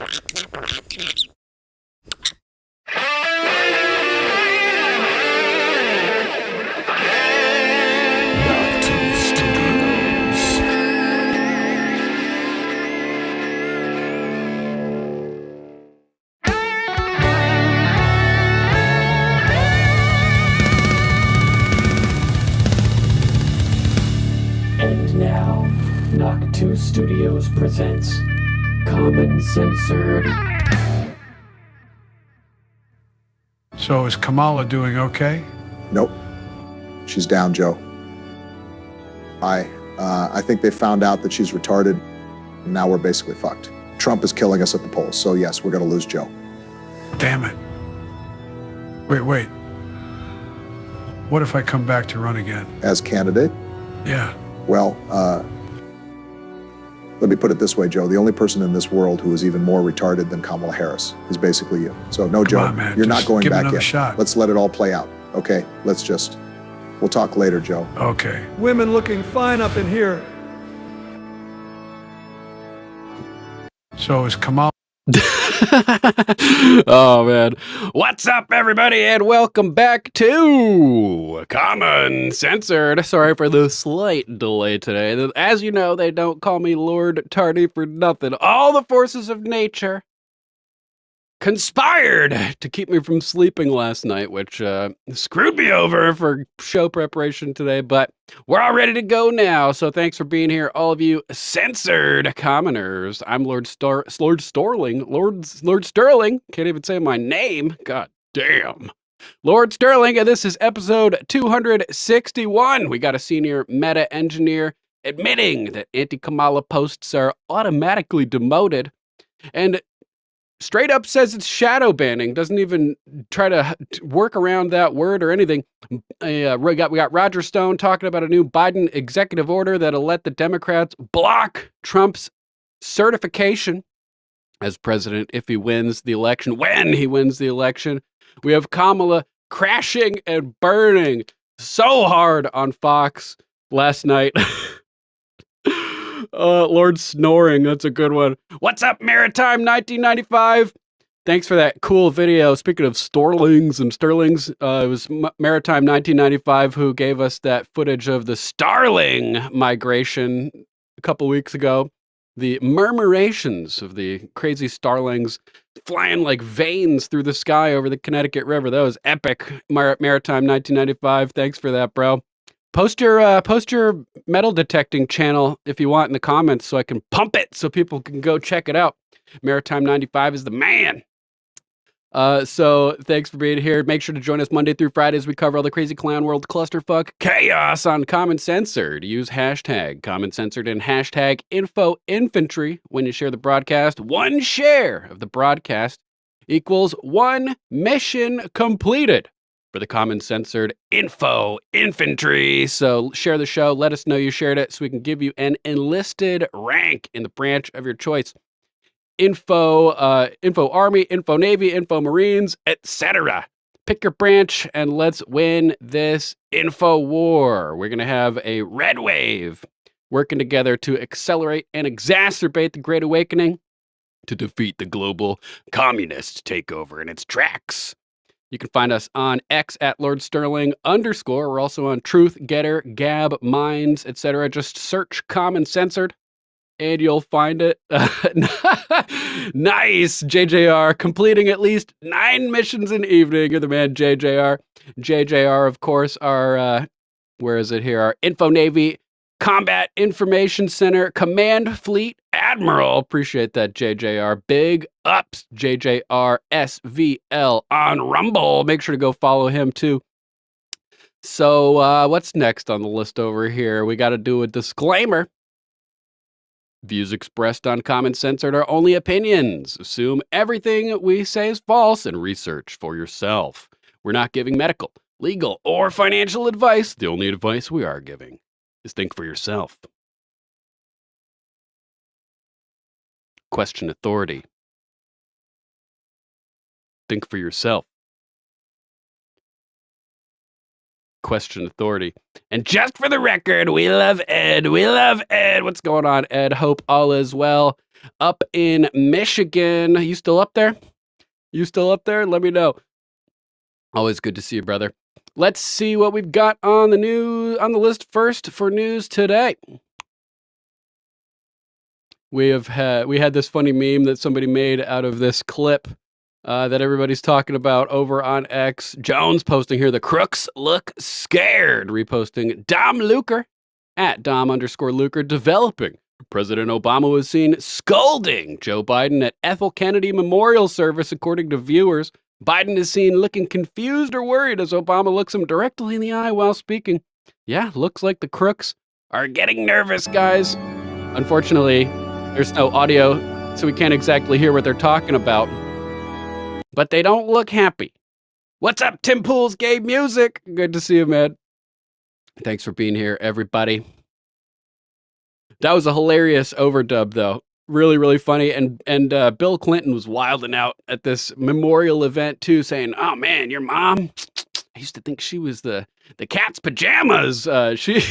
And now, Knock 2 Studios presents Common Censored. So is Kamala doing okay? Nope. She's down, Joe. I think they found out that she's retarded, and now we're basically fucked. Trump is killing us at the polls, so yes, we're gonna lose Joe. Damn it. Wait. What if I come back to run again? As candidate? Yeah. Well, let me put it this way, Joe. The only person in this world who is even more retarded than Kamala Harris is basically you. So no, Joe, on, man. You're Just not going give it back another yet. shot. Let's let it all play out, okay? We'll talk later, Joe. Okay. Women looking fine up in here. So is Kamala... Oh, man. What's up, everybody, and welcome back to Common Censored. Sorry for the slight delay today. As you know, they don't call me Lord Tardy for nothing. All the forces of nature conspired to keep me from sleeping last night, which screwed me over for show preparation today, but we're all ready to go now. So thanks for being here, all of you censored commoners. I'm Lord Sterling. Can't even say my name. God damn. Lord Sterling, and this is episode 261. We got a senior meta engineer admitting that Anti-Kamala posts are automatically demoted, and straight up says it's shadowbanning, doesn't even try to work around that word or anything. We got Roger Stone talking about a new Biden executive order that'll let the Democrats block Trump's certification as president if he wins the election, when he wins the election. We have Kamala crashing and burning so hard on Fox last night. Lord Snoring, that's a good one. What's up, Maritime 1995? Thanks for that cool video. Speaking of Storlings and Sterlings, it was Maritime 1995 who gave us that footage of the Starling migration a couple weeks ago. The murmurations of the crazy starlings flying like veins through the sky over the Connecticut River. That was epic, Maritime 1995. Thanks for that, bro. Post your metal detecting channel if you want in the comments so I can pump it so people can go check it out. Maritime 95 is the man. So thanks for being here. Make sure to join us Monday through Friday as we cover all the crazy clown world clusterfuck chaos on Common Censored. Use hashtag Common Censored and hashtag Info Infantry when you share the broadcast. One share of the broadcast equals one mission completed for the Common Censored Info Infantry. So share the show. Let us know you shared it so we can give you an enlisted rank in the branch of your choice. Info Army, Info Navy, Info Marines, etc. Pick your branch and let's win this info war. We're going to have a red wave working together to accelerate and exacerbate the Great Awakening to defeat the global communist takeover in its tracks. You can find us on X at Lord Sterling _. We're also on Truth, Getter, Gab, Minds, etc. Just search Common Censored and you'll find it. Nice, JJR, completing at least 9 missions an evening. You're the man, JJR. JJR, of course, our, where is it here? Our Info Navy Combat Information Center Command Fleet Admiral. Appreciate that, JJR. Big ups, JJR SVL on Rumble. Make sure to go follow him too. So what's next on the list over here? We got to do a disclaimer. Views expressed on Common Censored are only opinions. Assume everything we say is false and research for yourself. We're not giving medical, legal, or financial advice. The only advice we are giving is think for yourself. Question authority. Think for yourself. question authority. And just for the record, we love Ed. We love Ed. What's going on, Ed? Hope all is well. Up in Michigan. You still up there? You still up there? Let me know. Always good to see you, brother. Let's see what we've got on the list first for news today. We had this funny meme that somebody made out of this clip that everybody's talking about over on X. Jones posting here, the crooks look scared, reposting Dom Luker at Dom_Luker developing. President Obama was seen scolding Joe Biden at Ethel Kennedy Memorial Service, according to viewers. Biden is seen looking confused or worried as Obama looks him directly in the eye while speaking. Yeah, looks like the crooks are getting nervous, guys. Unfortunately, there's no audio, so we can't exactly hear what they're talking about. But they don't look happy. What's up, Tim Pool's Gay Music? Good to see you, man. Thanks for being here, everybody. That was a hilarious overdub, though. Really, really funny. And Bill Clinton was wilding out at this memorial event, too, saying, oh, man, your mom, I used to think she was the cat's pajamas. She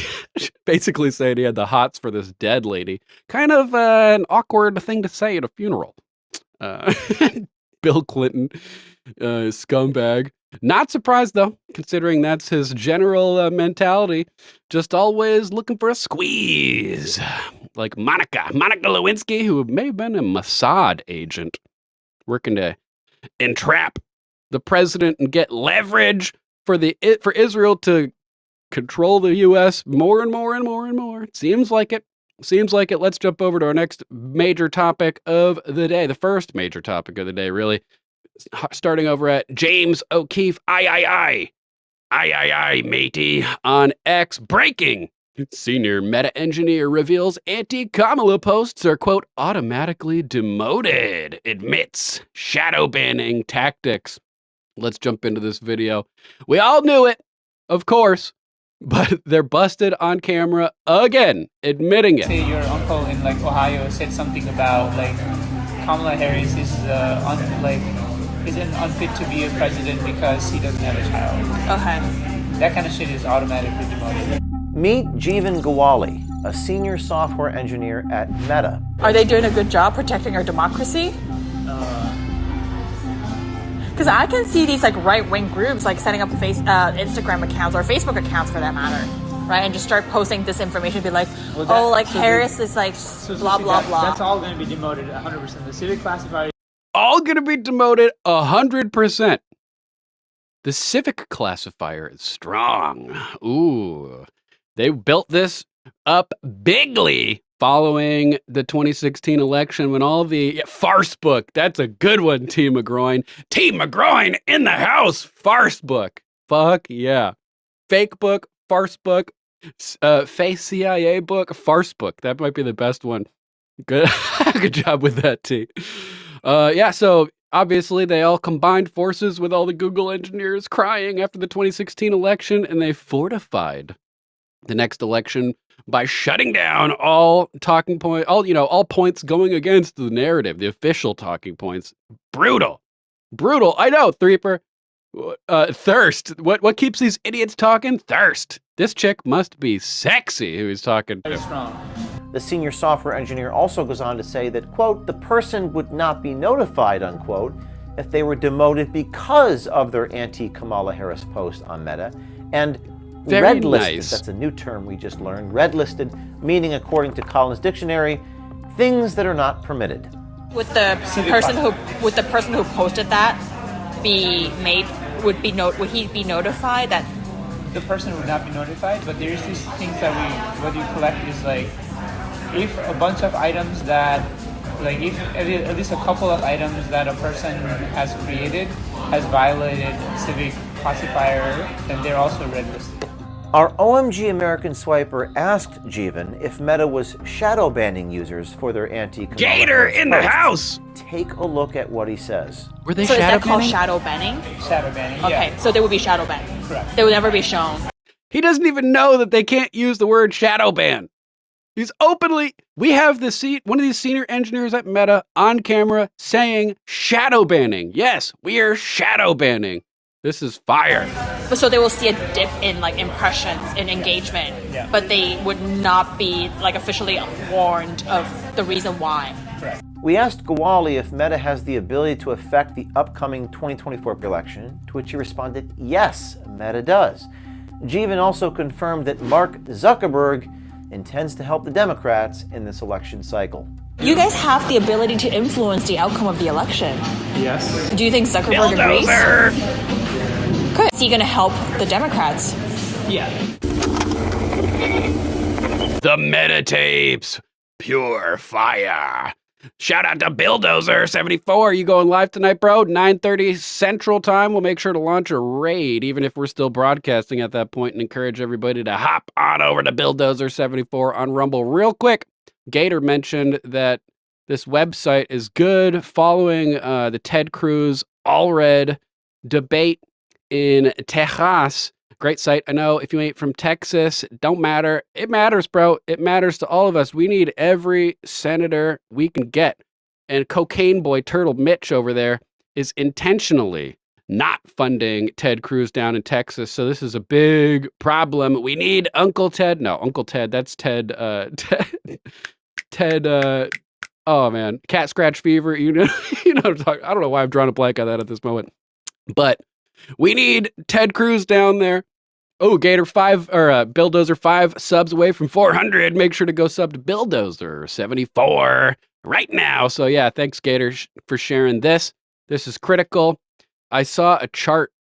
basically said he had the hots for this dead lady. Kind of an awkward thing to say at a funeral. Bill Clinton, scumbag. Not surprised, though, considering that's his general mentality. Just always looking for a squeeze. Like Monica Lewinsky, who may have been a Mossad agent working to entrap the president and get leverage for Israel to control the U.S. more and more and more and more. Seems like it. Seems like it. Let's jump over to our next major topic of the day. The first major topic of the day, really. Starting over at James O'Keefe, I, matey, on X. Breaking. Senior meta engineer reveals anti-Kamala posts are, quote, automatically demoted. Admits shadow banning tactics. Let's jump into this video. We all knew it, of course, but they're busted on camera again, admitting it. Say your uncle in like Ohio said something about like Kamala Harris is isn't unfit to be a president because he doesn't have a child. Okay. That kind of shit is automatically demoted. Meet Jeevan Gawali, a senior software engineer at Meta. Are they doing a good job protecting our democracy? Because I can see these like right-wing groups like setting up Instagram accounts or Facebook accounts for that matter, right? And just start posting disinformation, be like, Harris is like blah, blah, blah. That's all going to be demoted 100%. The civic classifier. All going to be demoted 100%. The civic classifier is strong. Ooh. They built this up bigly following the 2016 election when all the farce book, that's a good one, T. McGroin. T. McGroin in the house, farce book. Fuck yeah. Fake book, farce book, fake CIA book, farce book. That might be the best one. Good, good job with that, T. So obviously they all combined forces with all the Google engineers crying after the 2016 election, and they fortified the next election by shutting down all talking points, all points going against the narrative, the official talking points. Brutal. I know, Threeper. Thirst. What keeps these idiots talking? Thirst. This chick must be sexy who he's talking to. Strong. The senior software engineer also goes on to say that, quote, the person would not be notified, unquote, if they were demoted because of their anti-Kamala Harris post on Meta, and very red-listed, nice. That's a new term we just learned, red-listed, meaning, according to Collins Dictionary, things that are not permitted. Would the person who posted that would he be notified that? The person would not be notified, but there's these things that what you collect is like, if a bunch of items that, like if at least a couple of items that a person has created has violated civic classifier, then they're also red listed. Our OMG American Swiper asked Jeevan if Meta was shadow banning users for their anti-Kamala Gator Harris in the posts. house! Take a look at what he says. Were they So is shadow that called banning? shadow banning? Shadow banning, Okay, yeah. so they would be shadow banned. Correct. They would never be shown. He doesn't even know that they can't use the word shadow ban. He's openly, we have one of these senior engineers at Meta on camera saying shadow banning. Yes, we are shadow banning. This is fire. But so they will see a dip in like impressions and engagement, but they would not be like officially warned of the reason why. We asked Gawali if Meta has the ability to affect the upcoming 2024 election, to which he responded, yes, Meta does. Jeevan also confirmed that Mark Zuckerberg intends to help the Democrats in this election cycle. You guys have the ability to influence the outcome of the election. Yes. Do you think Zuckerberg agrees? Good. Is he going to help the Democrats? Yeah. The meta tapes. Pure fire. Shout out to Billdozer74. You going live tonight, bro? 9:30 Central Time. We'll make sure to launch a raid, even if we're still broadcasting at that point, and encourage everybody to hop on over to Billdozer74 on Rumble. Real quick, Gator mentioned that this website is good following the Ted Cruz Allred debate in Texas. Great site. I know if you ain't from Texas, don't matter. It matters, bro. It matters to all of us. We need every senator we can get. And Cocaine Boy Turtle Mitch over there is intentionally not funding Ted Cruz down in Texas. So this is a big problem. We need Uncle Ted. No, Uncle Ted. That's Ted. Ted. Oh man, cat scratch fever. You know, what I'm talking. I don't know why I'm drawing a blank on that at this moment, but we need Ted Cruz down there. Oh, Gator 5 or Billdozer 5 subs away from 400. Make sure to go sub to Billdozer 74 right now. So yeah, thanks Gator for sharing this. This is critical. I saw a chart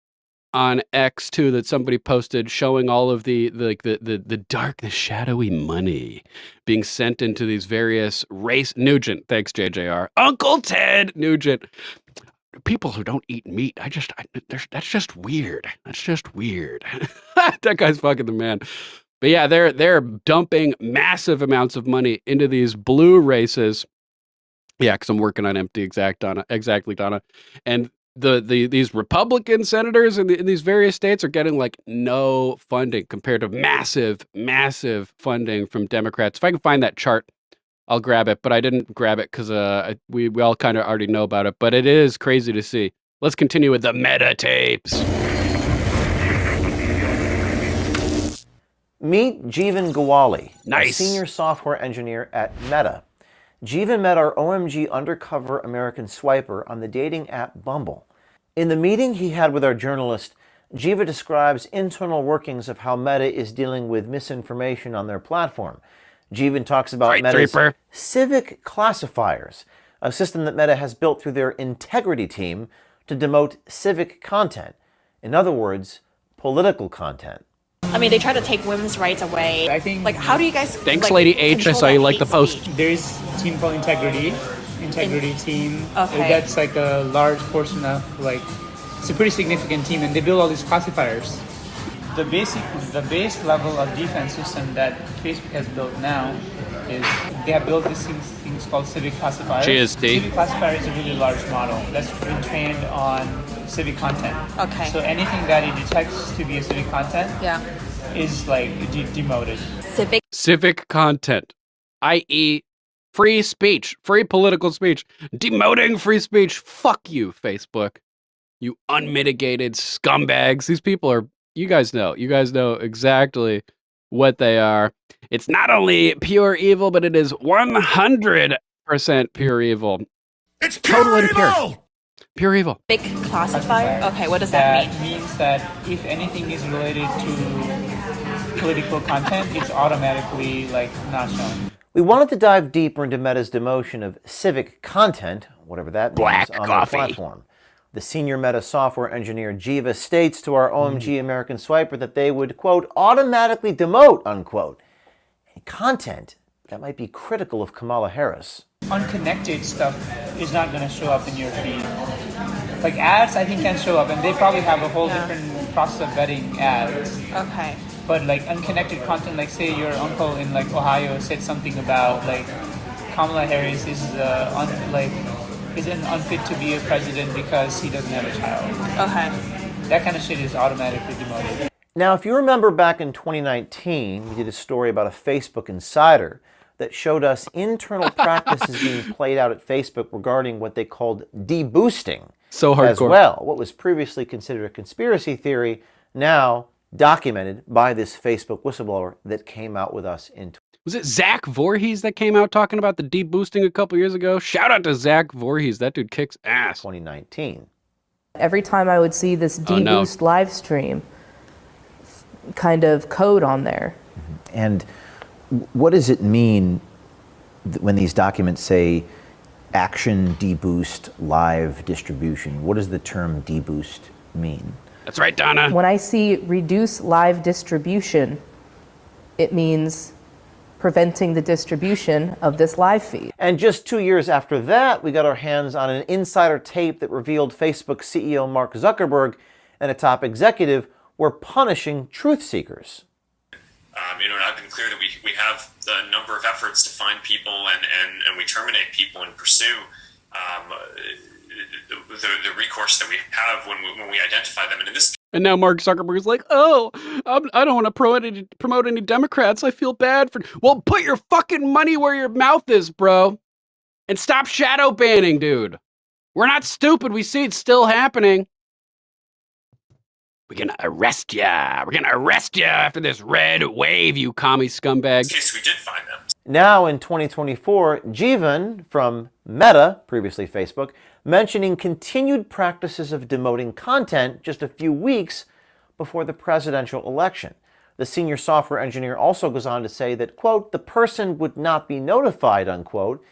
on X too that somebody posted showing all of the dark, the shadowy money being sent into these various race. Nugent, thanks JJR. Uncle Ted Nugent. People who don't eat meat, that's just weird. That's just weird. That guy's fucking the man. But yeah, they're dumping massive amounts of money into these blue races. Yeah, because I'm working on exactly, Donna. And these Republican senators in these various states are getting like no funding compared to massive funding from Democrats. If I can find that chart, I'll grab it, but I didn't grab it because we all kind of already know about it, but it is crazy to see. Let's continue with the meta tapes. Meet Jeevan Gawali, Nice. a senior software engineer at Meta. Jeevan met our OMG undercover American swiper on the dating app Bumble. In the meeting he had with our journalist, Jeeva describes internal workings of how Meta is dealing with misinformation on their platform. Jeevan talks about Meta's civic classifiers, a system that Meta has built through their integrity team to demote civic content. In other words, political content. I mean, they try to take women's rights away. I think. Like, how do you guys? Thanks, Lady H. I saw you like the post. There's a team called Integrity team. Okay. That's like a large portion of like, it's a pretty significant team, and they build all these classifiers. The base level of defense system that Facebook has built now is they have built these things called civic classifiers. GSD. Civic classifier is a really large model that's been trained on civic content. Okay. So anything that it detects to be a civic content is like demoted. Civic content, i.e. free speech, free political speech, demoting free speech. Fuck you, Facebook. You unmitigated scumbags. These people are, you guys know exactly what they are. It's not only pure evil, but it is 100% pure evil. It's pure evil! Pure evil. Big classifier? Okay, what does that mean? That means that if anything is related to political content, it's automatically like not shown. We wanted to dive deeper into Meta's demotion of civic content, whatever that means, on their platform. The senior Meta software engineer Jeeva states to our OMG American Swiper that they would, quote, automatically demote, unquote, content that might be critical of Kamala Harris. Unconnected stuff is not going to show up in your feed. Like ads, I think can show up, and they probably have a whole different process of vetting ads. Okay. But like unconnected content, like say your uncle in like Ohio said something about like Kamala Harris isn't unfit to be a president because he doesn't have a child. Okay. That kind of shit is automatically demoted. Now, if you remember back in 2019, we did a story about a Facebook insider that showed us internal practices being played out at Facebook regarding what they called deboosting. So hardcore. as well. What was previously considered a conspiracy theory, now documented by this Facebook whistleblower that came out with us in. Was it Zach Voorhees that came out talking about the deboosting a couple years ago? Shout out to Zach Voorhees. That dude kicks ass. 2019. Every time I would see this deboost live stream kind of code on there. And what does it mean when these documents say action deboost live distribution? What does the term deboost mean? That's right, Donna. When I see reduce live distribution, it means preventing the distribution of this live feed. And just 2 years after that, we got our hands on an insider tape that revealed Facebook CEO Mark Zuckerberg and a top executive were punishing truth seekers. And I've been clear that we have a number of efforts to find people and we terminate people and pursue the recourse that we have when we identify them. And in this. And now Mark Zuckerberg's like, oh, I don't want to promote any Democrats. I feel bad for. Well, put your fucking money where your mouth is, bro, and stop shadow banning, dude. We're not stupid. We see it's still happening. We're gonna arrest ya. We're gonna arrest ya after this red wave, you commie scumbag. In this case, we did find them. Now in 2024, Jeevan from Meta, previously Facebook, mentioning continued practices of demoting content just a few weeks before the presidential election. The senior software engineer also goes on to say that, quote, the person would not be notified, unquote,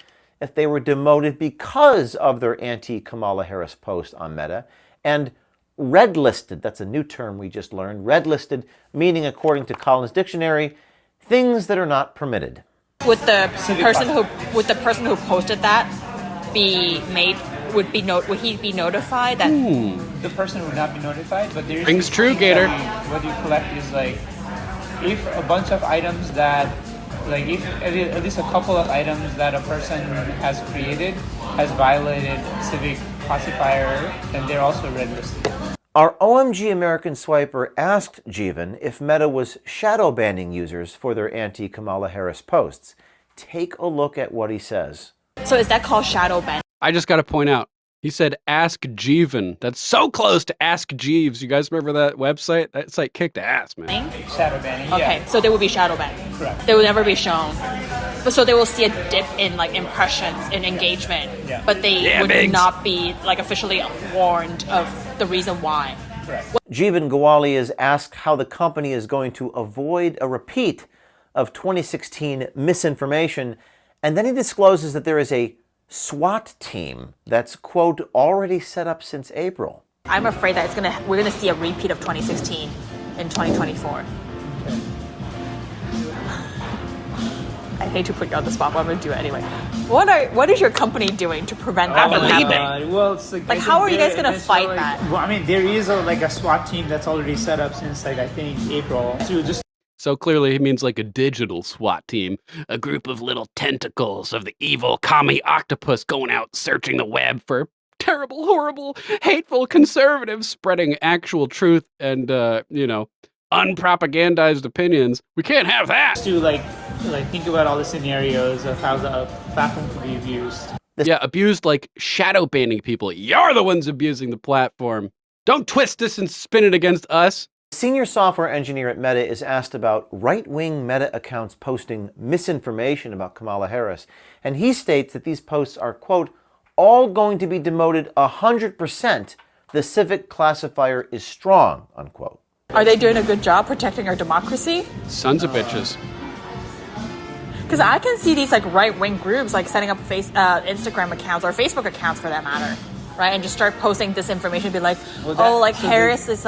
if they were demoted because of their anti-Kamala Harris post on Meta, and red-listed, that's a new term we just learned, red-listed, meaning, according to Collins Dictionary, things that are not permitted. Would the person who posted that be made? Would he be notified that? The person would not be notified, but there is Rings true, Gator. What you collect is like if a bunch of items that, like if at least a couple of items that a person has created has violated civic classifier, then they're also red listed. Our OMG American Swiper asked Jeevan if Meta was shadow banning users for their anti-Kamala Harris posts. Take a look at what he says. So is that called shadow ban? I just got to point out, he said Ask Jeevan. That's so close to Ask Jeeves. You guys remember that website? That site kicked ass, man. Shadow banning. Okay, so they will be shadow banned. Correct. They will never be shown. But so they will see a dip in like impressions and engagement. Yeah. But they would not be like officially warned of the reason why. Correct. Jeevan Gowali is asked how the company is going to avoid a repeat of 2016 misinformation, and then he discloses that there is a SWAT team that's, quote, already set up since April. I'm afraid that we're gonna see a repeat of 2016 in 2024. Okay. I hate to put you on the spot, but I'm gonna do it anyway. What is your company doing to prevent that from happening? Well, it's like how are you guys gonna fight that? Well, I mean, there is a SWAT team that's already set up since I think April. So clearly he means like a digital SWAT team, a group of little tentacles of the evil commie octopus going out searching the web for terrible, horrible, hateful conservatives spreading actual truth and, unpropagandized opinions. We can't have that. To think about all the scenarios of how the platform could be abused. Yeah, abused like shadow banning people. You're the ones abusing the platform. Don't twist this and spin it against us. Senior software engineer at Meta is asked about right-wing Meta accounts posting misinformation about Kamala Harris, and he states that these posts are, quote, all going to be demoted 100%. The civic classifier is strong, unquote. Are they doing a good job protecting our democracy? Sons of bitches. Because I can see these right-wing groups setting up Instagram accounts or Facebook accounts for that matter. Right, and just start posting disinformation, be like, Harris is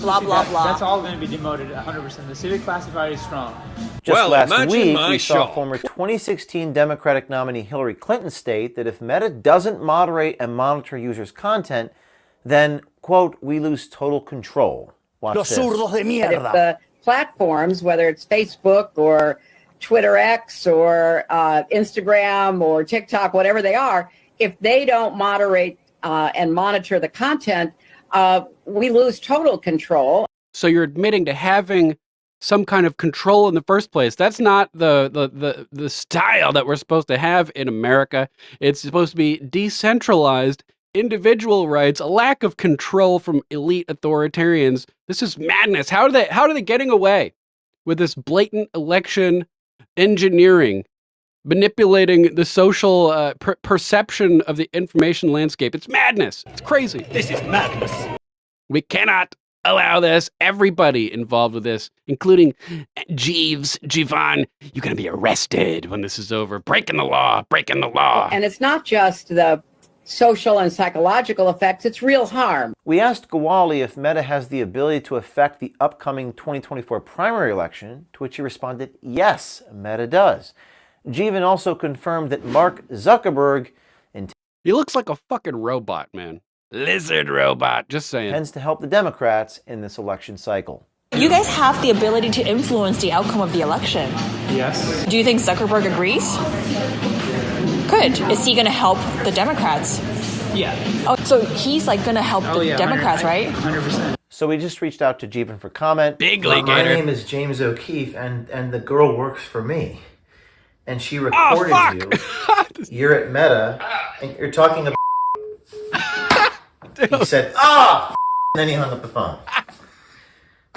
blah, blah, blah. That's all going to be demoted 100%. The civic classifier is strong. Just last week, we saw former 2016 Democratic nominee Hillary Clinton state that if Meta doesn't moderate and monitor users' content, then, quote, we lose total control. Watch this. If the platforms, whether it's Facebook or Twitter X or Instagram or TikTok, whatever they are, if they don't moderate and monitor the content, we lose total control. So you're admitting to having some kind of control in the first place. That's not the style that we're supposed to have in America. It's supposed to be decentralized individual rights, a lack of control from elite authoritarians. This is madness. How are they getting away with this blatant election engineering, manipulating the social perception of the information landscape? It's madness. It's crazy. This is madness. We cannot allow this. Everybody involved with this, including Jivan, you're going to be arrested when this is over. Breaking the law. And it's not just the social and psychological effects, it's real harm. We asked Gawali if Meta has the ability to affect the upcoming 2024 primary election, to which he responded, yes, Meta does. Jivan also confirmed that Mark Zuckerberg he looks like a fucking robot, man. Lizard robot, just saying. Intends to help the Democrats in this election cycle. You guys have the ability to influence the outcome of the election. Yes. Do you think Zuckerberg agrees? Good. Is he going to help the Democrats? Yeah. Oh, so he's like going to help the Democrats, right? 100%. So we just reached out to Jivan for comment. Bigly My gator. name is James O'Keefe, and the girl works for me. And she recorded you. You're at Meta, and you're talking about. He said, and then he hung up the phone.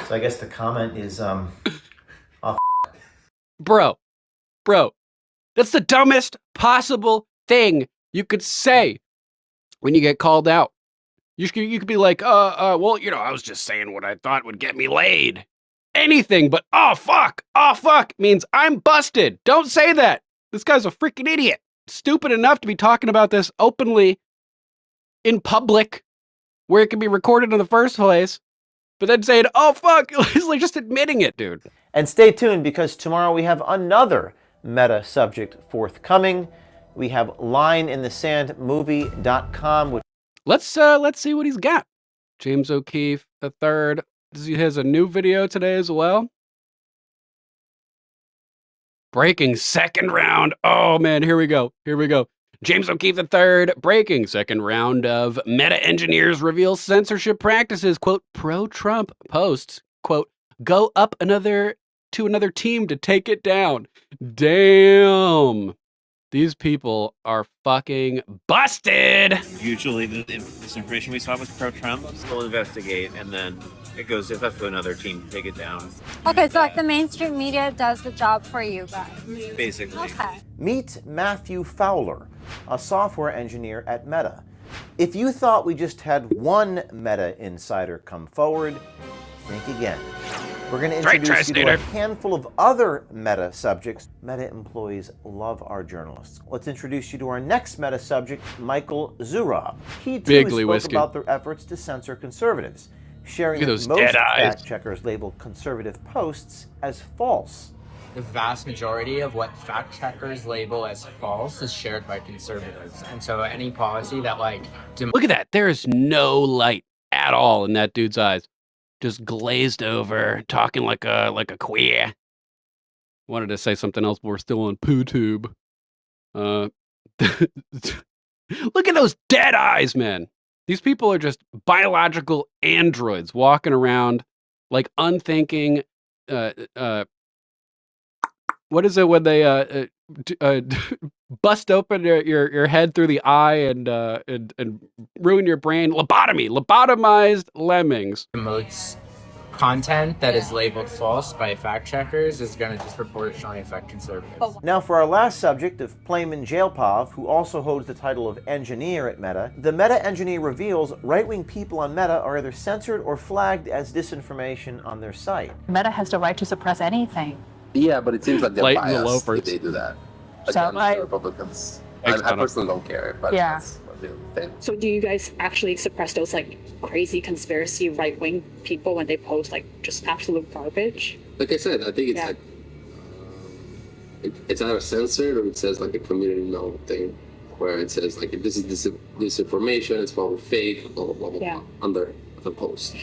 So I guess the comment is, Bro, that's the dumbest possible thing you could say when you get called out. You could be like, well, you know, I was just saying what I thought would get me laid. Anything but, oh, fuck, means I'm busted. Don't say that. This guy's a freaking idiot. Stupid enough to be talking about this openly in public where it can be recorded in the first place, but then saying, oh, fuck, he's like just admitting it, dude. And stay tuned, because tomorrow we have another Meta subject forthcoming. We have lineinthesandmovie.com. Let's see what he's got. James O'Keefe III. He has a new video today as well. Breaking second round. Oh man, here we go. James O'Keefe III, breaking second round of Meta engineers reveal censorship practices. Quote, pro-Trump posts, quote, go up to another team to take it down. Damn. These people are fucking busted. Usually this information we saw was pro-Trump. We'll investigate, and then it goes up to another team to take it down. Okay, so like the mainstream media does the job for you guys. Basically. Okay. Meet Matthew Fowler, a software engineer at Meta. If you thought we just had one Meta insider come forward, think again. We're going to introduce you to a handful of other Meta subjects. Meta employees love our journalists. Let's introduce you to our next Meta subject, Michael Zurab. He too spoke about their efforts to censor conservatives, sharing that most fact checkers label conservative posts as false. The vast majority of what fact checkers label as false is shared by conservatives. And so any policy that look at that. There is no light at all in that dude's eyes. Just glazed over, talking like a queer. Wanted to say something else, but we're still on PooTube. Look at those dead eyes, man. These people are just biological androids walking around like unthinking. What is it when they bust open your head through the eye and ruin your brain? Lobotomized lemmings. Promotes content that is labeled false by fact checkers is going to disproportionately affect conservatives. Now for our last subject of Playman Jailpov, who also holds the title of engineer at Meta, the Meta engineer reveals right-wing people on Meta are either censored or flagged as disinformation on their site. Meta has the right to suppress anything. Yeah, but it seems like they're Blatant biased if they do that. So Against the Republicans. I personally don't care, but yeah. that's what they think. So do you guys actually suppress those like crazy conspiracy right-wing people when they post like just absolute garbage? Like I said, I think it's like it's either censored or it says like a community note thing where it says like if this is disinformation, it's probably fake, blah blah blah blah under the post.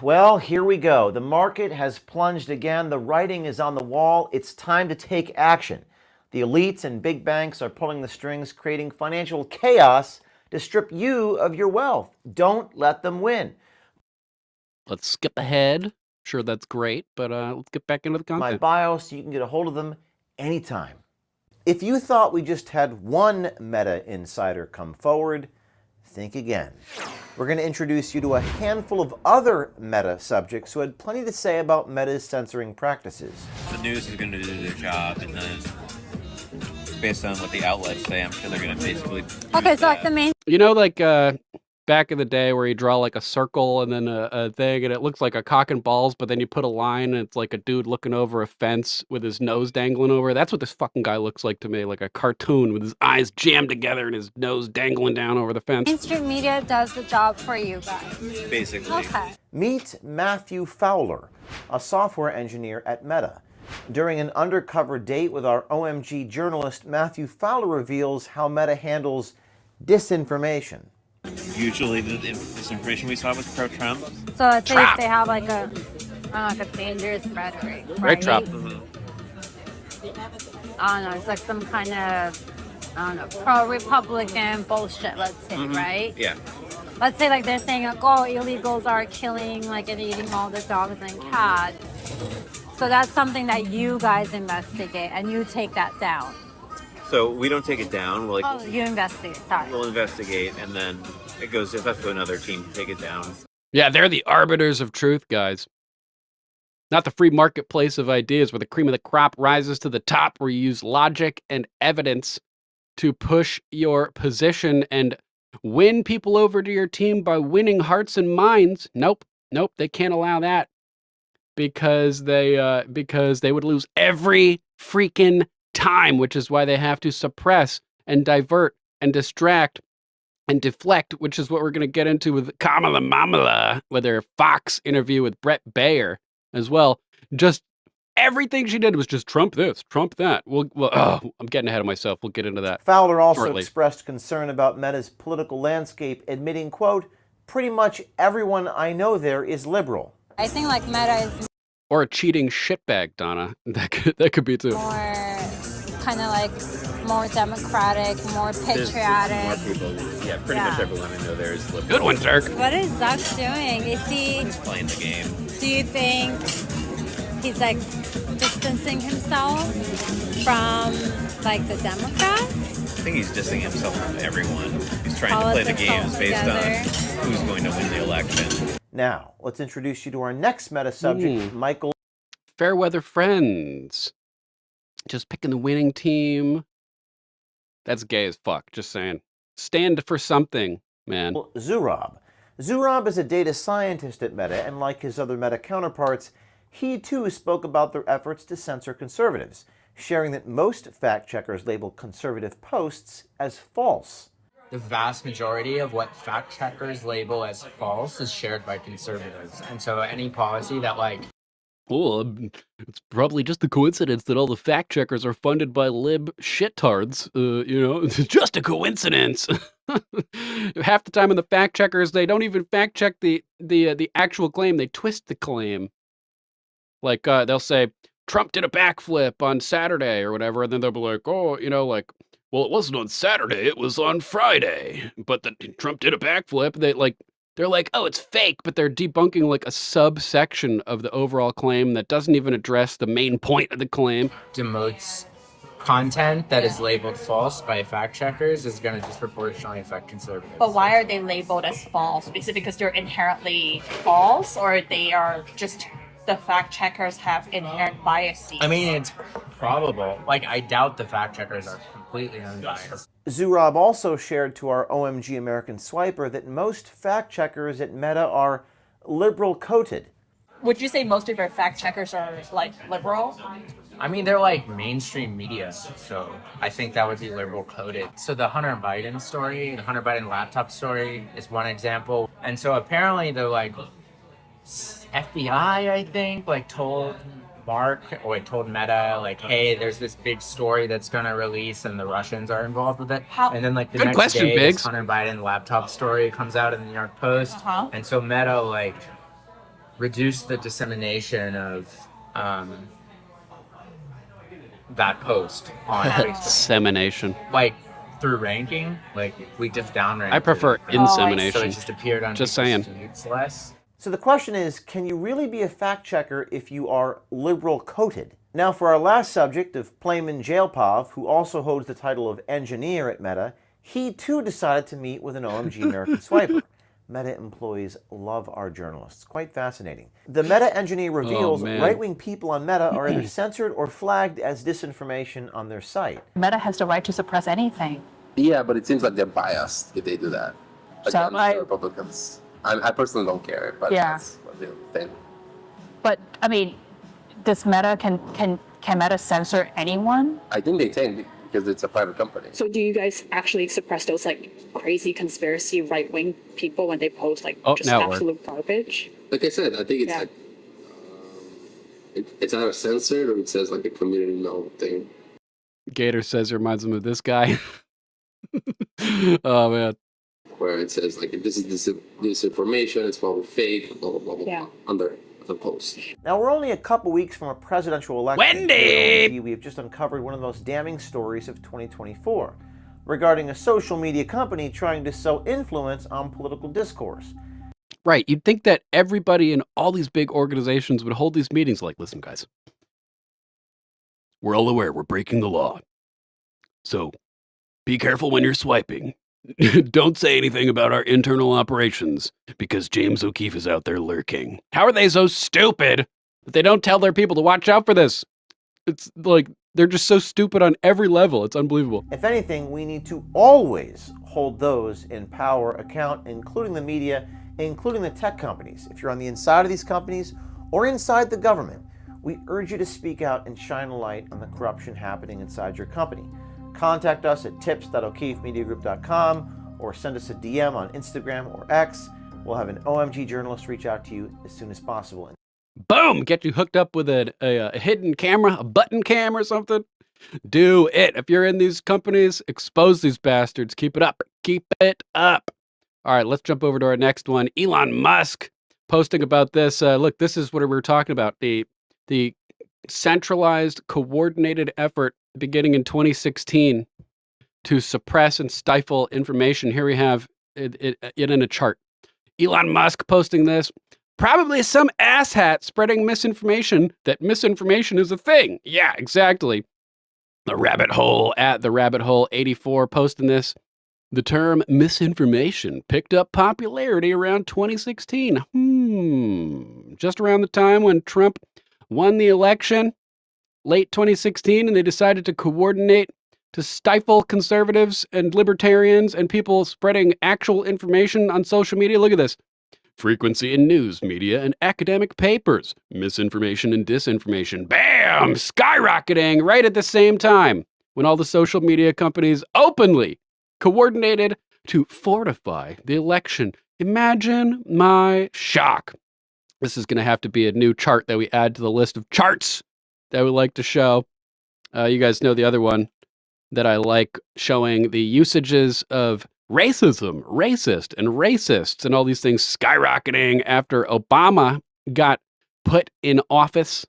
Well, here we go. The market has plunged again. The writing is on the wall. It's time to take action. The elites and big banks are pulling the strings, creating financial chaos to strip you of your wealth. Don't let them win. Let's skip ahead Sure, that's great, but let's get back into the My content. bio so you can get a hold of them anytime. If you thought we just had one Meta insider come forward, think again. We're going to introduce you to a handful of other Meta subjects who had plenty to say about Meta's censoring practices. The news is going to do their job, and then based on what the outlets say, I'm sure they're going to basically. Okay, so like the main. You know, like back in the day where you draw like a circle and then a thing and it looks like a cock and balls, but then you put a line and it's like a dude looking over a fence with his nose dangling over. That's what this fucking guy looks like to me, like a cartoon with his eyes jammed together and his nose dangling down over the fence. Mainstream media does the job for you guys. Basically. Okay. Meet Matthew Fowler, a software engineer at Meta. During an undercover date with our OMG journalist, Matthew Fowler reveals how Meta handles disinformation. Usually, the disinformation we saw was pro-Trump. So let's say if they have like a, I don't know, like a dangerous rhetoric, right? Trump. I don't know, it's like some kind of, I don't know, pro-Republican bullshit, let's say, right? Yeah. Let's say like they're saying like, oh, illegals are killing like and eating all the dogs and cats. So that's something that you guys investigate and you take that down. So we don't take it down. We're like, Oh, you investigate, sorry. we'll investigate, and then it goes. It's up to another team to take it down. Yeah, they're the arbiters of truth, guys. Not the free marketplace of ideas where the cream of the crop rises to the top, where you use logic and evidence to push your position and win people over to your team by winning hearts and minds. Nope, they can't allow that because they would lose every freaking time, which is why they have to suppress and divert and distract and deflect, which is what we're going to get into with Kamala, with their Fox interview with Brett Baer as well. Just everything she did was just Trump this, Trump that. I'm getting ahead of myself. We'll get into that. Fowler also shortly. expressed concern about Meta's political landscape, admitting, quote, pretty much everyone I know there is liberal. I think like Meta is Or a cheating shitbag, Donna. That could be too. more kind of like more democratic, more patriotic. More people, yeah, pretty much everyone I know there is liberal. Good one, Dirk. What is Zuck doing? Is he Playing the game. Do you think he's like distancing himself from like the Democrats? I think he's dissing himself from everyone. He's trying to play the games based on who's going to win the election. Now, let's introduce you to our next Meta subject, Michael. Fairweather friends. Just picking the winning team. That's gay as fuck, just saying. Stand for something, man. Zurab. Zurab is a data scientist at Meta, and like his other Meta counterparts, he too spoke about their efforts to censor conservatives, sharing that most fact-checkers label conservative posts as false. The vast majority of what fact-checkers label as false is shared by conservatives. And so any policy that it's probably just a coincidence that all the fact checkers are funded by lib shittards. It's just a coincidence. Half the time in the fact checkers, they don't even fact check the actual claim. They twist the claim. Like they'll say Trump did a backflip on Saturday or whatever, and then they'll be like, well, it wasn't on Saturday, it was on Friday. But Trump did a backflip. They're like, oh, it's fake, but they're debunking like a subsection of the overall claim that doesn't even address the main point of the claim. demotes content that is labeled false by fact checkers is going to disproportionately affect conservatives. But why are they labeled as false? Is it because they're inherently false, or they are just the fact checkers have inherent biases? I mean, it's probable. Like, I doubt the fact checkers are completely unbiased. Zurab also shared to our OMG American Swiper that most fact-checkers at Meta are liberal-coated. Would you say most of your fact checkers are like liberal? I mean, they're like mainstream media, so I think that would be liberal-coded. So the Hunter Biden story, the Hunter Biden laptop story is one example. And so apparently the FBI, I think, told Meta, hey, there's this big story that's going to release and the Russians are involved with it. And then the next day, this Hunter Biden laptop story comes out in the New York Post. And so Meta, reduced the dissemination of that post on Facebook. Dissemination. Through ranking, we just downranked. I prefer insemination. So it just appeared on just saying. feeds less. So the question is, can you really be a fact checker if you are liberal coated? Now for our last subject of Playman Jailpov, who also holds the title of engineer at Meta, he too decided to meet with an OMG American swiper. Meta employees love our journalists. Quite fascinating. The Meta engineer reveals right-wing people on Meta are either censored or flagged as disinformation on their site. Meta has the right to suppress anything. Yeah, but it seems like they're biased if they do that. So Against the Republicans. I personally don't care, but that's what they think. But I mean, does Meta can Meta censor anyone? I think they can because it's a private company. So do you guys actually suppress those like crazy conspiracy right-wing people when they post like just absolute garbage? Like I said, I think it's like it's either censored or it says like a community no thing. Gator says it reminds him of this guy. Oh man. Where it says like if this is disinformation, it's probably fake, blah blah blah blah under the post. Now we're only a couple weeks from a presidential election. Wendy! We have just uncovered one of the most damning stories of 2024 regarding a social media company trying to sow influence on political discourse. Right, you'd think that everybody in all these big organizations would hold these meetings like, listen guys, we're all aware we're breaking the law. So be careful when you're swiping. Don't say anything about our internal operations because James O'Keefe is out there lurking. How are they so stupid that they don't tell their people to watch out for this? It's like they're just so stupid on every level. It's unbelievable. If anything, we need to always hold those in power account, including the media, including the tech companies. If you're on the inside of these companies or inside the government, we urge you to speak out and shine a light on the corruption happening inside your company. Contact us at tips.o'keefemediagroup.com or send us a DM on Instagram or X. We'll have an OMG journalist reach out to you as soon as possible. Boom! Get you hooked up with a hidden camera, a button cam or something. Do it. If you're in these companies, expose these bastards. Keep it up. Keep it up. All right, let's jump over to our next one. Elon Musk posting about this. Look, this is what we were talking about. The centralized, coordinated effort beginning in 2016 to suppress and stifle information. Here we have it in a chart. Elon Musk posting this. Probably some asshat spreading misinformation that misinformation is a thing. Yeah, exactly. The rabbit hole at the rabbit hole 84 posting this. The term misinformation picked up popularity around 2016. Just around the time when Trump won the election, late 2016, and they decided to coordinate to stifle conservatives and libertarians and people spreading actual information on social media. Look at this. Frequency in news, media, and academic papers. Misinformation and disinformation. Bam! Skyrocketing right at the same time when all the social media companies openly coordinated to fortify the election. Imagine my shock. This is going to have to be a new chart that we add to the list of charts that we like to show. You guys know the other one that I like, showing the usages of racism, racist, and racists, and all these things skyrocketing after Obama got put in office.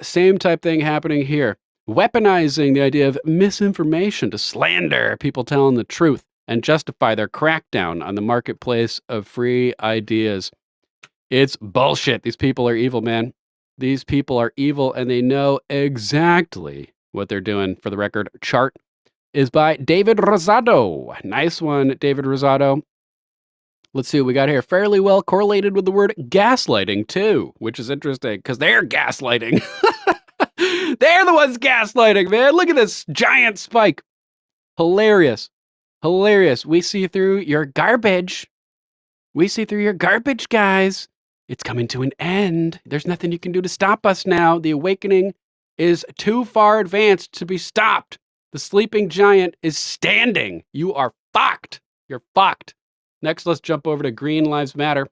Same type thing happening here. Weaponizing the idea of misinformation to slander people telling the truth and justify their crackdown on the marketplace of free ideas. It's bullshit. These people are evil, man. These people are evil, and they know exactly what they're doing. For the record, chart is by David Rosado. Nice one, David Rosado. Let's see what we got here. Fairly well correlated with the word gaslighting, too, which is interesting, because they're gaslighting. They're the ones gaslighting, man. Look at this giant spike. Hilarious. Hilarious. We see through your garbage. We see through your garbage, guys. It's coming to an end. There's nothing you can do to stop us now. The awakening is too far advanced to be stopped. The sleeping giant is standing. You are fucked. You're fucked. Next, let's jump over to Green Lives Matter.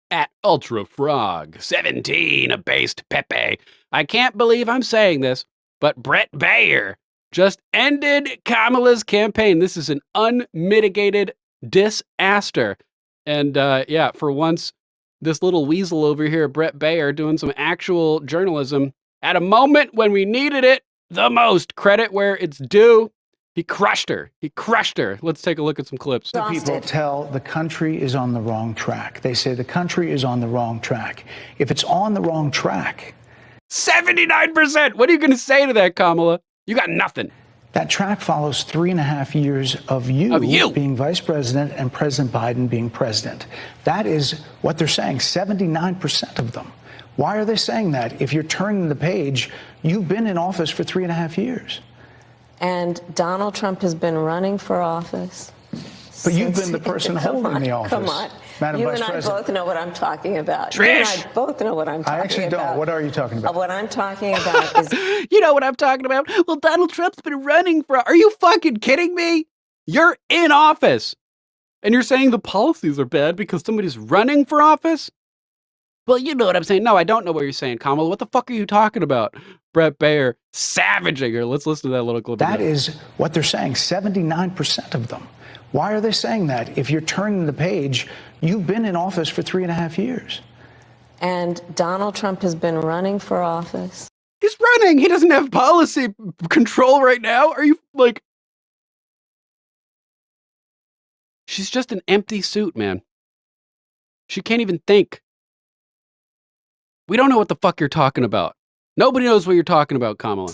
At Ultra Frog 17, abased Pepe. I can't believe I'm saying this, but Brett Baer just ended Kamala's campaign. This is an unmitigated disaster. And yeah, for once, this little weasel over here, Brett Baer, doing some actual journalism at a moment when we needed it the most. Credit where it's due. He crushed her. He crushed her. Let's take a look at some clips. People tell the country is on the wrong track. They say the country is on the wrong track. If it's on the wrong track, 79%. What are you going to say to that, Kamala? You got nothing. That track follows 3.5 years of you being vice president and President Biden being president. That is what they're saying, 79% of them. Why are they saying that? If you're turning the page, you've been in office for 3.5 years. And Donald Trump has been running for office. But you've been the person holding the office. Come on. Madam You Vice and I President. both know what I'm talking about. Trish! You and I both know what I'm talking about. I actually don't. What are you talking about? What I'm talking about is... You know what I'm talking about? Well, Donald Trump's been running for... Are you fucking kidding me? You're in office. And you're saying the policies are bad because somebody's running for office? Well, you know what I'm saying. No, I don't know what you're saying, Kamala. What the fuck are you talking about? Brett Baer savaging her. Let's listen to that little clip. That again. is what they're saying, 79% of them. Why are they saying that? If you're turning the page, you've been in office for 3.5 years. And Donald Trump has been running for office. He's running. He doesn't have policy control right now. Are you like... She's just an empty suit, man. She can't even think. We don't know what the fuck you're talking about. Nobody knows what you're talking about, Kamala.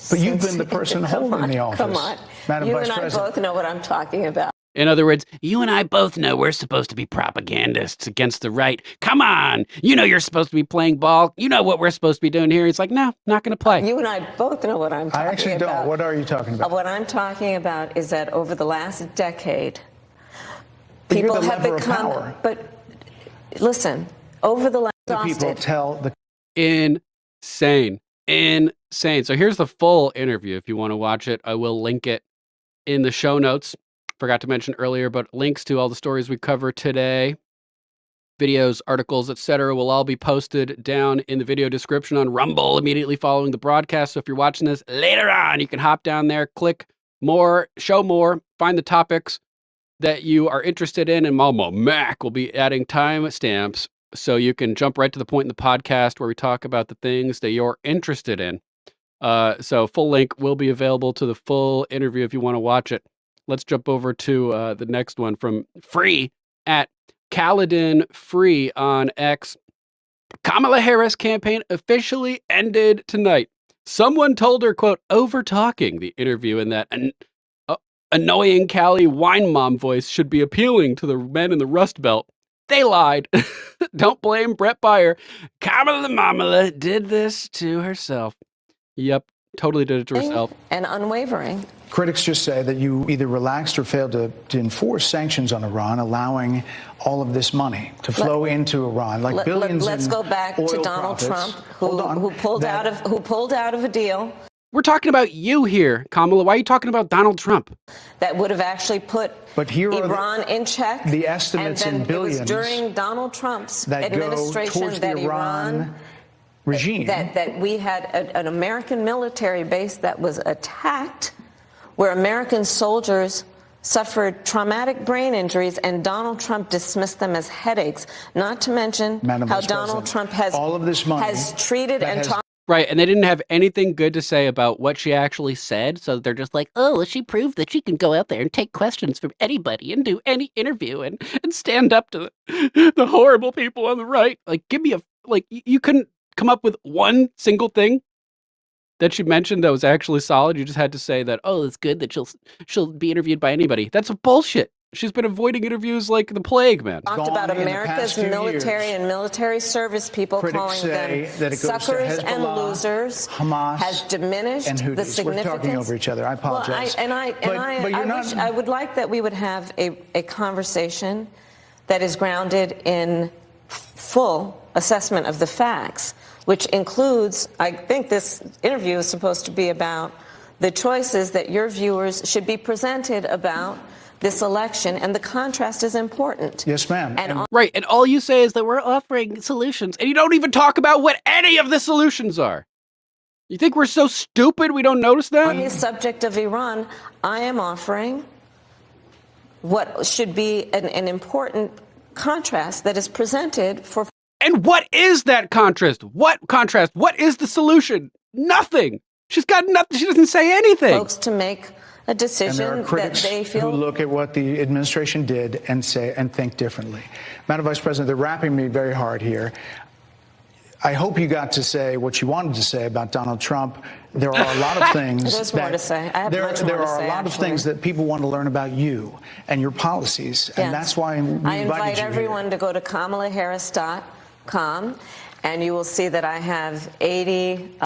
But you've been the person holding the office. Come on. Madam You Vice and I President. both know what I'm talking about. In other words, you and I both know we're supposed to be propagandists against the right. Come on. You know you're supposed to be playing ball. You know what we're supposed to be doing here. He's like, no, not going to play. You and I both know what I'm talking about. I actually don't. What are you talking about? What I'm talking about is that over the last decade, But you're people the have lever of become... power. But listen, over the last... People tell the... Insane. Insane. So here's the full interview. If you want to watch it, I will link it in the show notes. Forgot to mention earlier, but links to all the stories we cover today, videos, articles, etc. will all be posted down in the video description on Rumble immediately following the broadcast. So if you're watching this later on, you can hop down there, click more, show more, find the topics that you are interested in, and Mama Mac will be adding timestamps so you can jump right to the point in the podcast where we talk about the things that you're interested in. So full link will be available to the full interview if you want to watch it. Let's jump over to the next one from Free at Kaladin Free on X. Kamala Harris campaign officially ended tonight. Someone told her, quote, over-talking the interview in that annoying Cali wine mom voice should be appealing to the men in the Rust Belt. They lied. Don't blame Brett Baer. Kamala Mamala did this to herself. Yep, totally did it to herself. And unwavering. Critics just say that you either relaxed or failed to enforce sanctions on Iran, allowing all of this money to flow into Iran, like billions. Let's go back to oil Donald profits. Trump, who pulled out of a deal. We're talking about you here, Kamala. Why are you talking about Donald Trump? That would have actually put Iran in check. The estimates and then in billions it was during Donald Trump's that administration go towards that the Iran regime. That we had an American military base that was attacked, where American soldiers suffered traumatic brain injuries, and Donald Trump dismissed them as headaches. Not to mention how Donald Trump has all of this money has treated and talked. Right, and they didn't have anything good to say about what she actually said, so they're just like, oh, well, she proved that she can go out there and take questions from anybody and do any interview and stand up to the horrible people on the right. Like, give me you couldn't come up with one single thing that she mentioned that was actually solid. You just had to say that, oh, it's good that she'll be interviewed by anybody. That's bullshit. She's been avoiding interviews like the plague, man. Talked about America's military and military service people, calling them suckers and losers. Hamas has diminished and the Houthis. significance. We're talking over each other. I apologize. I would like that we would have a conversation that is grounded in full assessment of the facts, which includes, I think this interview is supposed to be about the choices that your viewers should be presented about this election, and the contrast is important. Yes, ma'am. Right, and all you say is that we're offering solutions, and you don't even talk about what any of the solutions are. You think we're so stupid we don't notice that? On the subject of Iran, I am offering what should be an important contrast that is presented for... And what is that contrast? What contrast? What is the solution? Nothing. She's got nothing. She doesn't say anything. Folks to make a decision and there are critics that they feel who look at what the administration did and say and think differently. Madam Vice President, they're wrapping me very hard here. I hope you got to say what you wanted to say about Donald Trump. There are a lot of things There's more to say. I have there, much more there to are say, a lot of things that people want to learn about you and your policies, and that's why we I invited invite you everyone to go to KamalaHarris.com, and you will see that I have 80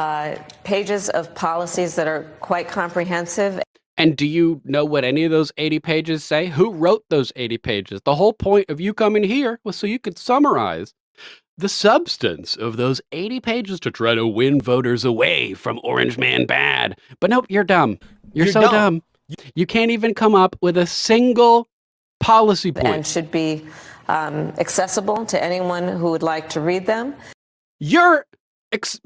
pages of policies that are quite comprehensive. And do you know what any of those 80 pages say? Who wrote those 80 pages? The whole point of you coming here was so you could summarize the substance of those 80 pages to try to win voters away from Orange Man bad. But nope, you're dumb. You're so dumb. You can't even come up with a single policy point. And should be accessible to anyone who would like to read them. You're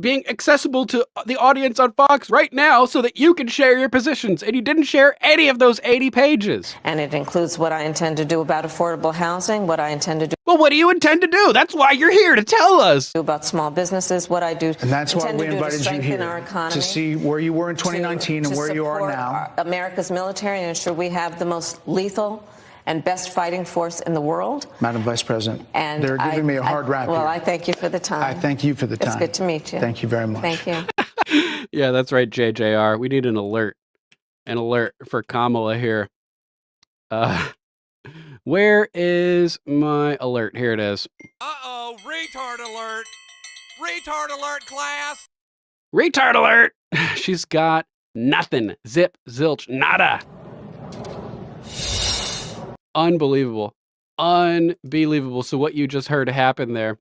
being accessible to the audience on Fox right now so that you can share your positions, and you didn't share any of those 80 pages. And it includes what I intend to do about affordable housing, what I intend to do. Well, what do you intend to do? That's why you're here, to tell us. About small businesses, what I do. And that's why we invited you here, our economy, to see where you were in 2019 and where you are now. America's military and ensure we have the most lethal and best fighting force in the world. Madam Vice President, and they're giving me a hard rap Well, here. I thank you for the time. I thank you for the time. It's good to meet you. Thank you very much. Thank you. Yeah, that's right, JJR. We need an alert. An alert for Kamala here. Where is my alert? Here it is. Uh-oh, retard alert. Retard alert, class. Retard alert! She's got nothing. Zip, zilch, nada. Unbelievable. Unbelievable. So what you just heard happen there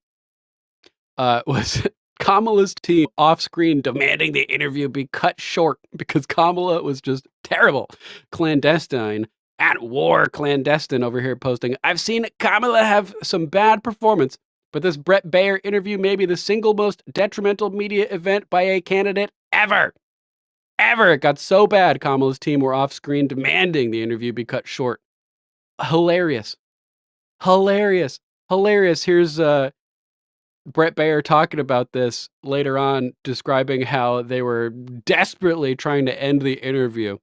was Kamala's team off screen demanding the interview be cut short because Kamala was just terrible. Clandestine. At war clandestine over here posting, I've seen Kamala have some bad performance, but this Brett Baer interview may be the single most detrimental media event by a candidate ever. Ever. It got so bad Kamala's team were off screen demanding the interview be cut short. Hilarious. Hilarious. Hilarious. Here's Brett Baer talking about this later on, describing how they were desperately trying to end the interview.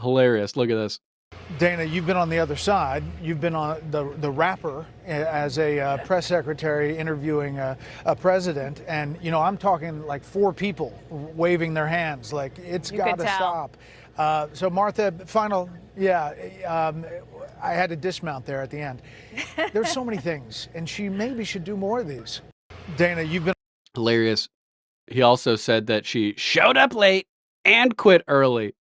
Hilarious. Look at this. Dana, you've been on the other side. You've been on the rapper as a press secretary interviewing a president. And, you know, I'm talking like 4 people waving their hands like it's got to stop. So, Martha, final, I had to dismount there at the end. There's so many things, and she maybe should do more of these. Dana, you've been... Hilarious. He also said that she showed up late and quit early.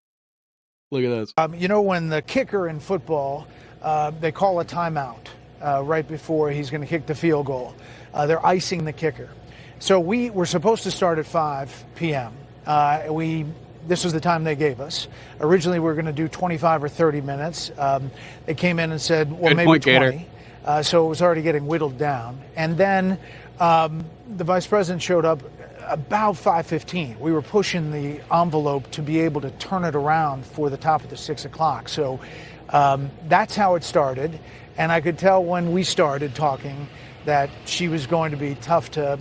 Look at this. You know, when the kicker in football, they call a timeout right before he's going to kick the field goal. They're icing the kicker. So we were supposed to start at 5 p.m. This was the time they gave us. Originally, we were going to do 25 or 30 minutes. They came in and said, well, Good maybe point, 20. So it was already getting whittled down. And then the vice president showed up about 5:15. We were pushing the envelope to be able to turn it around for the top of the 6 o'clock. So that's how it started. And I could tell when we started talking that she was going to be tough to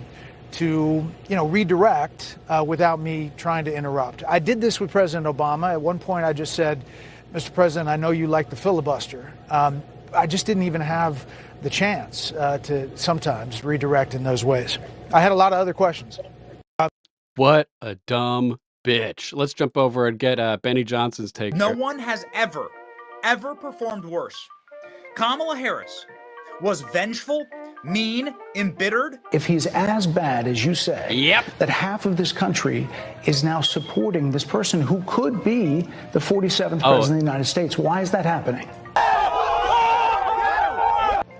redirect without me trying to interrupt. I did this with President Obama. At one point, I just said, Mr. President, I know you like the filibuster. I just didn't even have the chance to sometimes redirect in those ways. I had a lot of other questions. What a dumb bitch. Let's jump over and get Benny Johnson's take. No one has ever performed worse. Kamala Harris was vengeful, mean, embittered. If he's as bad as you say, that half of this country is now supporting this person who could be the 47th president of the United States, why is that happening?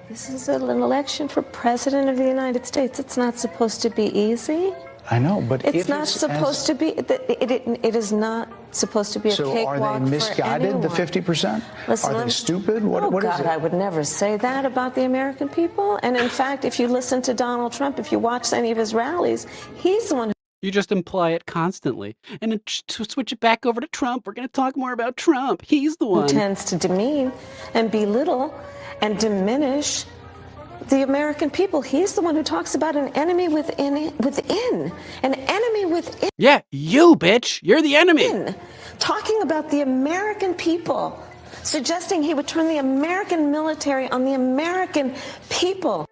This is an election for president of the United States. It's not supposed to be easy. I know, but it's not supposed to be. It is not supposed to be a cakewalk. So are they misguided, the 50%? Are they stupid? What is it? I would never say that about the American people. And in fact, if you listen to Donald Trump, if you watch any of his rallies, he's the one. You just imply it constantly. And to switch it back over to Trump, we're going to talk more about Trump. He's the one who tends to demean and belittle and diminish the American people. He's the one who talks about an enemy within. An enemy within. Yeah, you, bitch. You're the enemy. talking about the American people, suggesting he would turn the American military on the American people.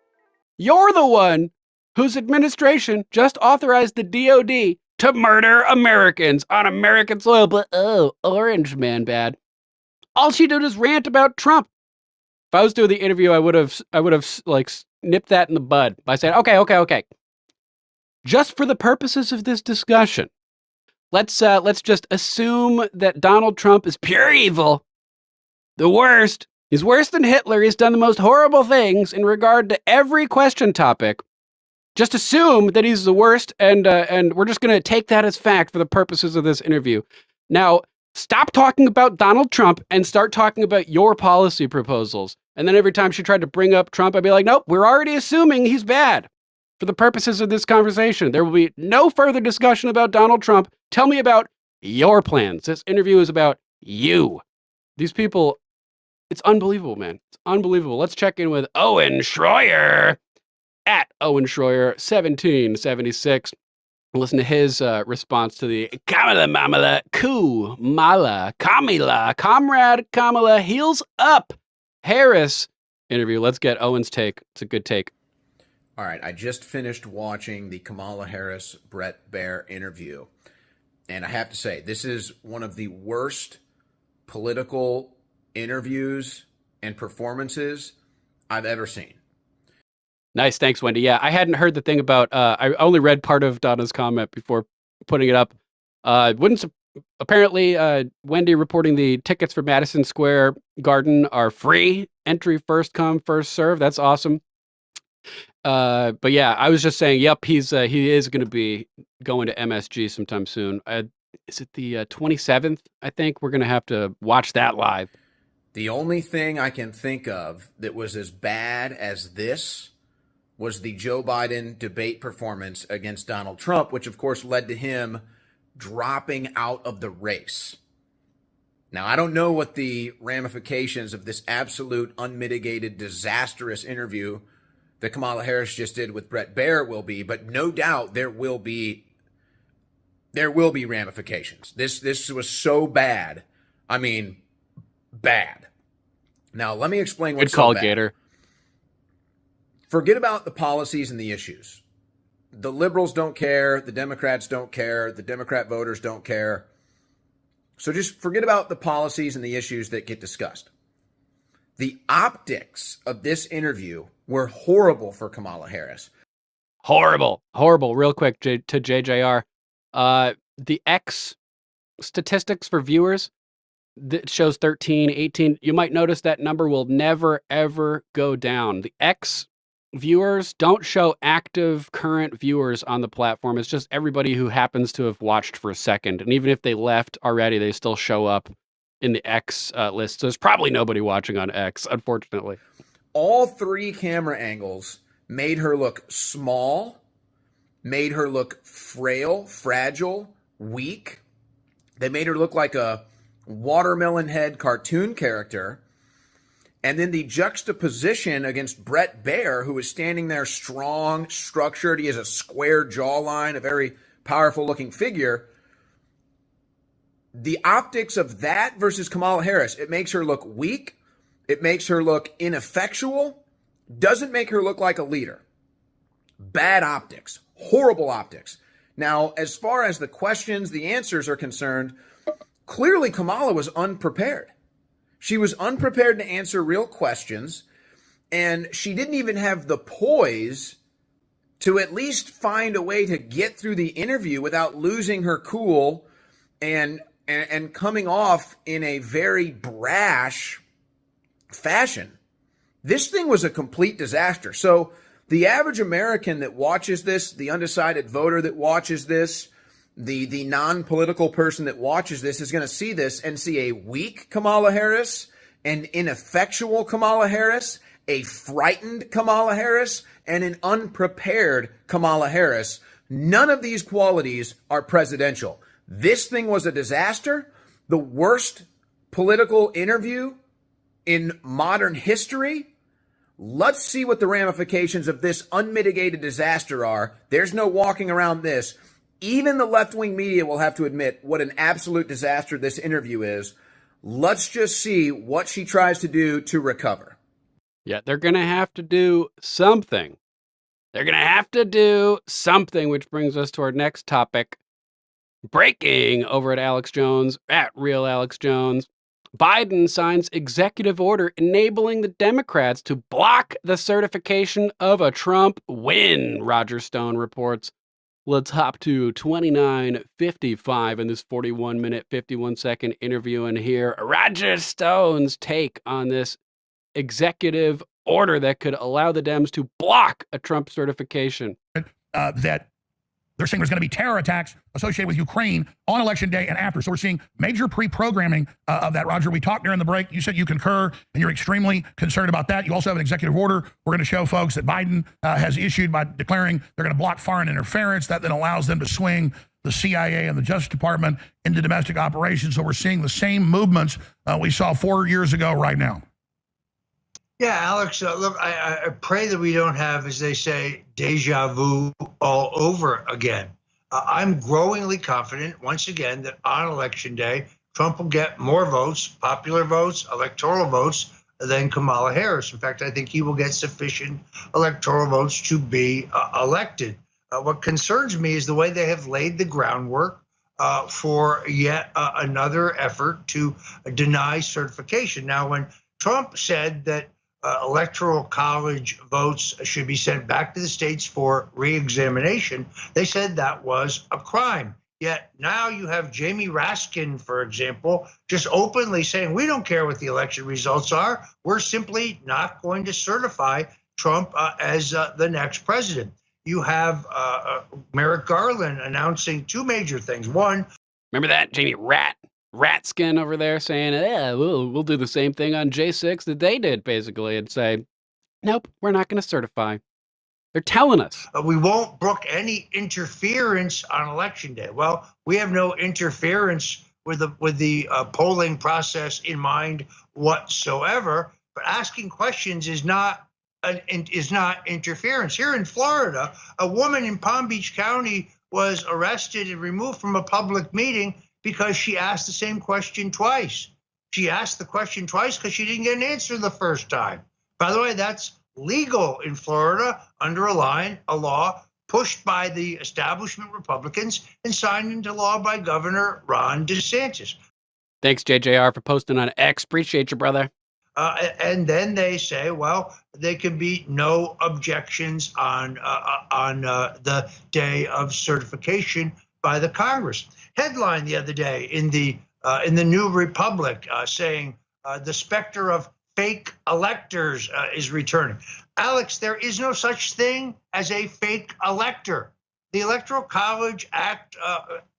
You're the one whose administration just authorized the DOD to murder Americans on American soil. But, oh, Orange Man bad. All she did is rant about Trump. If I was doing the interview, I would have like nipped that in the bud by saying, okay. Just for the purposes of this discussion, let's just assume that Donald Trump is pure evil, the worst. He's worse than Hitler. He's done the most horrible things in regard to every question topic. Just assume that he's the worst, and we're just going to take that as fact for the purposes of this interview. Now, stop talking about Donald Trump and start talking about your policy proposals. And then every time she tried to bring up Trump, I'd be like, nope, we're already assuming he's bad. For the purposes of this conversation, there will be no further discussion about Donald Trump. Tell me about your plans. This interview is about you. These people, it's unbelievable, man. It's unbelievable. Let's check in with Owen Schroyer at Owen Schroyer 1776. Listen to his response to the Kamala, Comrade Kamala heels up Harris interview. Let's get Owen's take. It's a good take. All right, I just finished watching the Kamala Harris Brett Baier interview, and I have to say, this is one of the worst political interviews and performances I've ever seen. Nice, thanks, Wendy. Yeah, I hadn't heard the thing about. I only read part of Donna's comment before putting it up. Apparently, Wendy reporting the tickets for Madison Square Garden are free. Entry first come, first serve. That's awesome. But yeah, I was just saying, yep, he is going to be going to MSG sometime soon. Is it the 27th? I think we're going to have to watch that live. The only thing I can think of that was as bad as this was the Joe Biden debate performance against Donald Trump, which of course led to him dropping out of the race. Now, I don't know what the ramifications of this absolute unmitigated disastrous interview that Kamala Harris just did with Brett Baier will be, but no doubt there will be ramifications. This was so bad. I mean, bad. Now, let me explain what's Good call, so bad. Gator. Forget about the policies and the issues. The liberals don't care. The Democrats don't care. The Democrat voters don't care. So just forget about the policies and the issues that get discussed. The optics of this interview were horrible for Kamala Harris. Horrible. Real quick to JJR. The X statistics for viewers, that shows 13, 18. You might notice that number will never, ever go down. The X viewers don't show active current viewers on the platform. It's just everybody who happens to have watched for a second. And even if they left already, they still show up in the X list. So there's probably nobody watching on X, unfortunately. All three camera angles made her look small, made her look frail, fragile, weak. They made her look like a watermelon head cartoon character. And then the juxtaposition against Brett Baier, who is standing there strong, structured. He has a square jawline, a very powerful looking figure. The optics of that versus Kamala Harris, it makes her look weak. It makes her look ineffectual. Doesn't make her look like a leader. Bad optics. Horrible optics. Now, as far as the questions, the answers are concerned, clearly Kamala was unprepared. She was unprepared to answer real questions, and she didn't even have the poise to at least find a way to get through the interview without losing her cool and coming off in a very brash fashion. This thing was a complete disaster. So the average American that watches this, the undecided voter that watches this, the non-political person that watches this is going to see this and see a weak Kamala Harris, an ineffectual Kamala Harris, a frightened Kamala Harris, and an unprepared Kamala Harris. None of these qualities are presidential. This thing was a disaster. The worst political interview in modern history. Let's see what the ramifications of this unmitigated disaster are. There's no walking around this. even the left-wing media will have to admit what an absolute disaster this interview is. Let's just see what she tries to do to recover. Yeah, they're going to have to do something. They're going to have to do something, which brings us to our next topic. Breaking over at Alex Jones, at Real Alex Jones. Biden signs executive order enabling the Democrats to block the certification of a Trump win, Roger Stone reports. Let's hop to 29:55 in this 41-minute, 51-second interview and hear Roger Stone's take on this executive order that could allow the Dems to block a Trump certification. That they're saying there's going to be terror attacks associated with Ukraine on Election Day and after. So we're seeing major pre-programming of that, Roger. We talked during the break. You said you concur, and you're extremely concerned about that. You also have an executive order we're going to show folks that Biden has issued by declaring they're going to block foreign interference. That then allows them to swing the CIA and the Justice Department into domestic operations. So we're seeing the same movements we saw 4 years ago right now. Yeah, Alex, look, I pray that we don't have, as they say, deja vu all over again. I'm growingly confident, once again, that on Election Day, Trump will get more votes, popular votes, electoral votes, than Kamala Harris. In fact, I think he will get sufficient electoral votes to be elected. What concerns me is the way they have laid the groundwork for yet another effort to deny certification. Now, when Trump said that electoral college votes should be sent back to the states for re-examination, they said that was a crime. Yet now you have Jamie Raskin, for example, just openly saying, we don't care what the election results are. We're simply not going to certify Trump as the next president. You have Merrick Garland announcing two major things. One, remember that? Jamie Ratskin over there saying, yeah, we'll do the same thing on J6 that they did, basically, and say, nope, we're not going to certify. They're telling us. We won't brook any interference on Election Day. Well, we have no interference with the polling process in mind whatsoever, but asking questions is not interference. Here in Florida, a woman in Palm Beach County was arrested and removed from a public meeting because she asked the same question twice. She asked the question twice because she didn't get an answer the first time. By the way, that's legal in Florida under a law pushed by the establishment Republicans and signed into law by Governor Ron DeSantis. Thanks, JJR, for posting on X. Appreciate you, brother. And then they say, well, there can be no objections on the day of certification by the Congress. Headline the other day in the New Republic saying the specter of fake electors is returning. Alex, there is no such thing as a fake elector. The Electoral College Act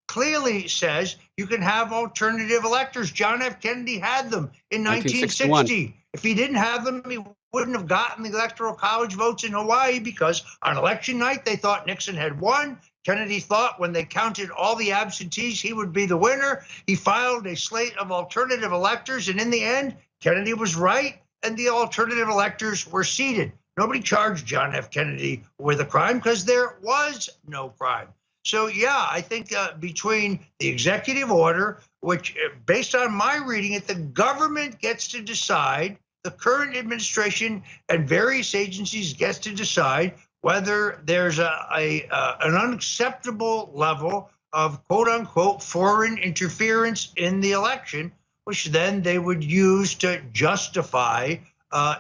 clearly says you can have alternative electors. John F. Kennedy had them in 1960. If he didn't have them, he wouldn't have gotten the Electoral College votes in Hawaii because on election night, they thought Nixon had won. Kennedy thought when they counted all the absentees, he would be the winner. He filed a slate of alternative electors, and in the end, Kennedy was right, and the alternative electors were seated. Nobody charged John F. Kennedy with a crime because there was no crime. So, yeah, I think between the executive order, which based on my reading it, the government gets to decide, the current administration and various agencies gets to decide whether there's an unacceptable level of quote unquote foreign interference in the election, which then they would use to justify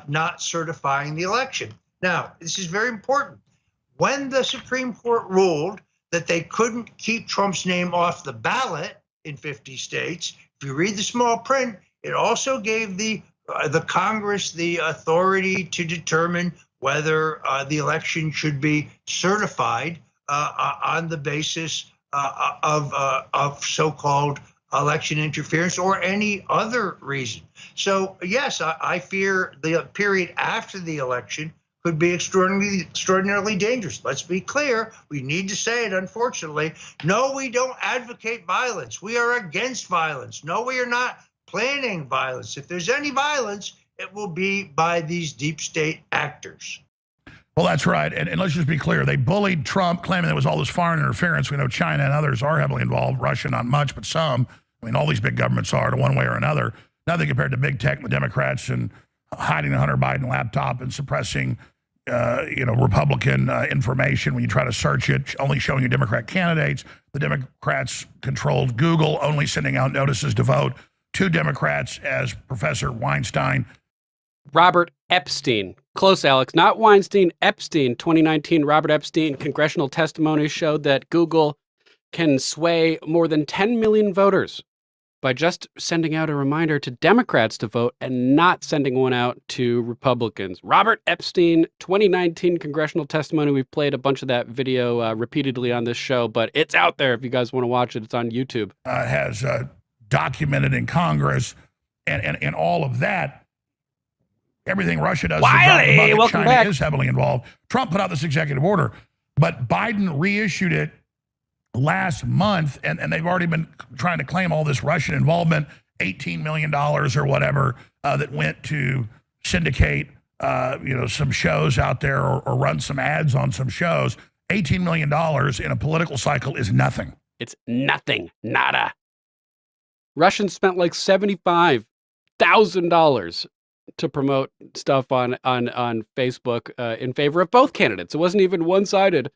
not certifying the election. Now, this is very important. When the Supreme Court ruled that they couldn't keep Trump's name off the ballot in 50 states, if you read the small print, it also gave the Congress the authority to determine whether the election should be certified on the basis of so-called election interference or any other reason. So, yes, I fear the period after the election could be extraordinarily dangerous. Let's be clear. We need to say it, unfortunately. No, we don't advocate violence. We are against violence. No, we are not planning violence. If there's any violence, it will be by these deep state actors. Well, that's right. And let's just be clear. They bullied Trump, claiming there was all this foreign interference. We know China and others are heavily involved. Russia, not much, but some. I mean, all these big governments are to one way or another. Nothing compared to big tech and the Democrats and hiding the Hunter Biden laptop and suppressing, Republican information when you try to search it, only showing you Democrat candidates. The Democrats controlled Google, only sending out notices to vote to Democrats, as Professor Weinstein. Robert Epstein. Close, Alex. Not Weinstein, Epstein. 2019 Robert Epstein congressional testimony showed that Google can sway more than 10 million voters by just sending out a reminder to Democrats to vote and not sending one out to Republicans. Robert Epstein, 2019 congressional testimony. We've played a bunch of that video repeatedly on this show, but it's out there if you guys want to watch it. It's on YouTube. Has documented in Congress and all of that. Everything Russia does is China is heavily involved. Trump put out this executive order, but Biden reissued it last month, and they've already been trying to claim all this Russian involvement, $18 million or whatever, that went to syndicate, some shows out there or run some ads on some shows. $18 million in a political cycle is nothing. It's nothing. Nada. Russians spent like $75,000 to promote stuff on Facebook in favor of both candidates. It wasn't even one-sided.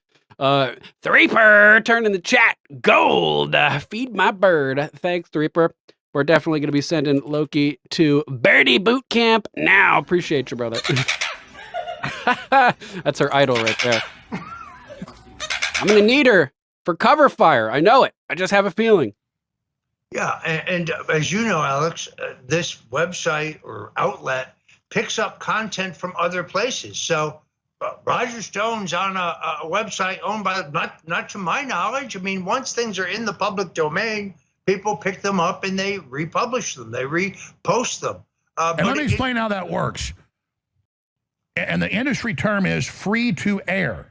Threeper, turn in the chat. Gold. Feed my bird. Thanks, Threeper. We're definitely going to be sending Loki to Birdie Boot Camp now. Appreciate you, brother. That's her idol right there. I'm going to need her for cover fire. I know it. I just have a feeling. Yeah, and as you know, Alex, this website or outlet picks up content from other places. So Roger Stone's on a website owned by, not to my knowledge. I mean, once things are in the public domain, people pick them up and they republish them. They repost them. And let me explain how that works. And the industry term is free to air.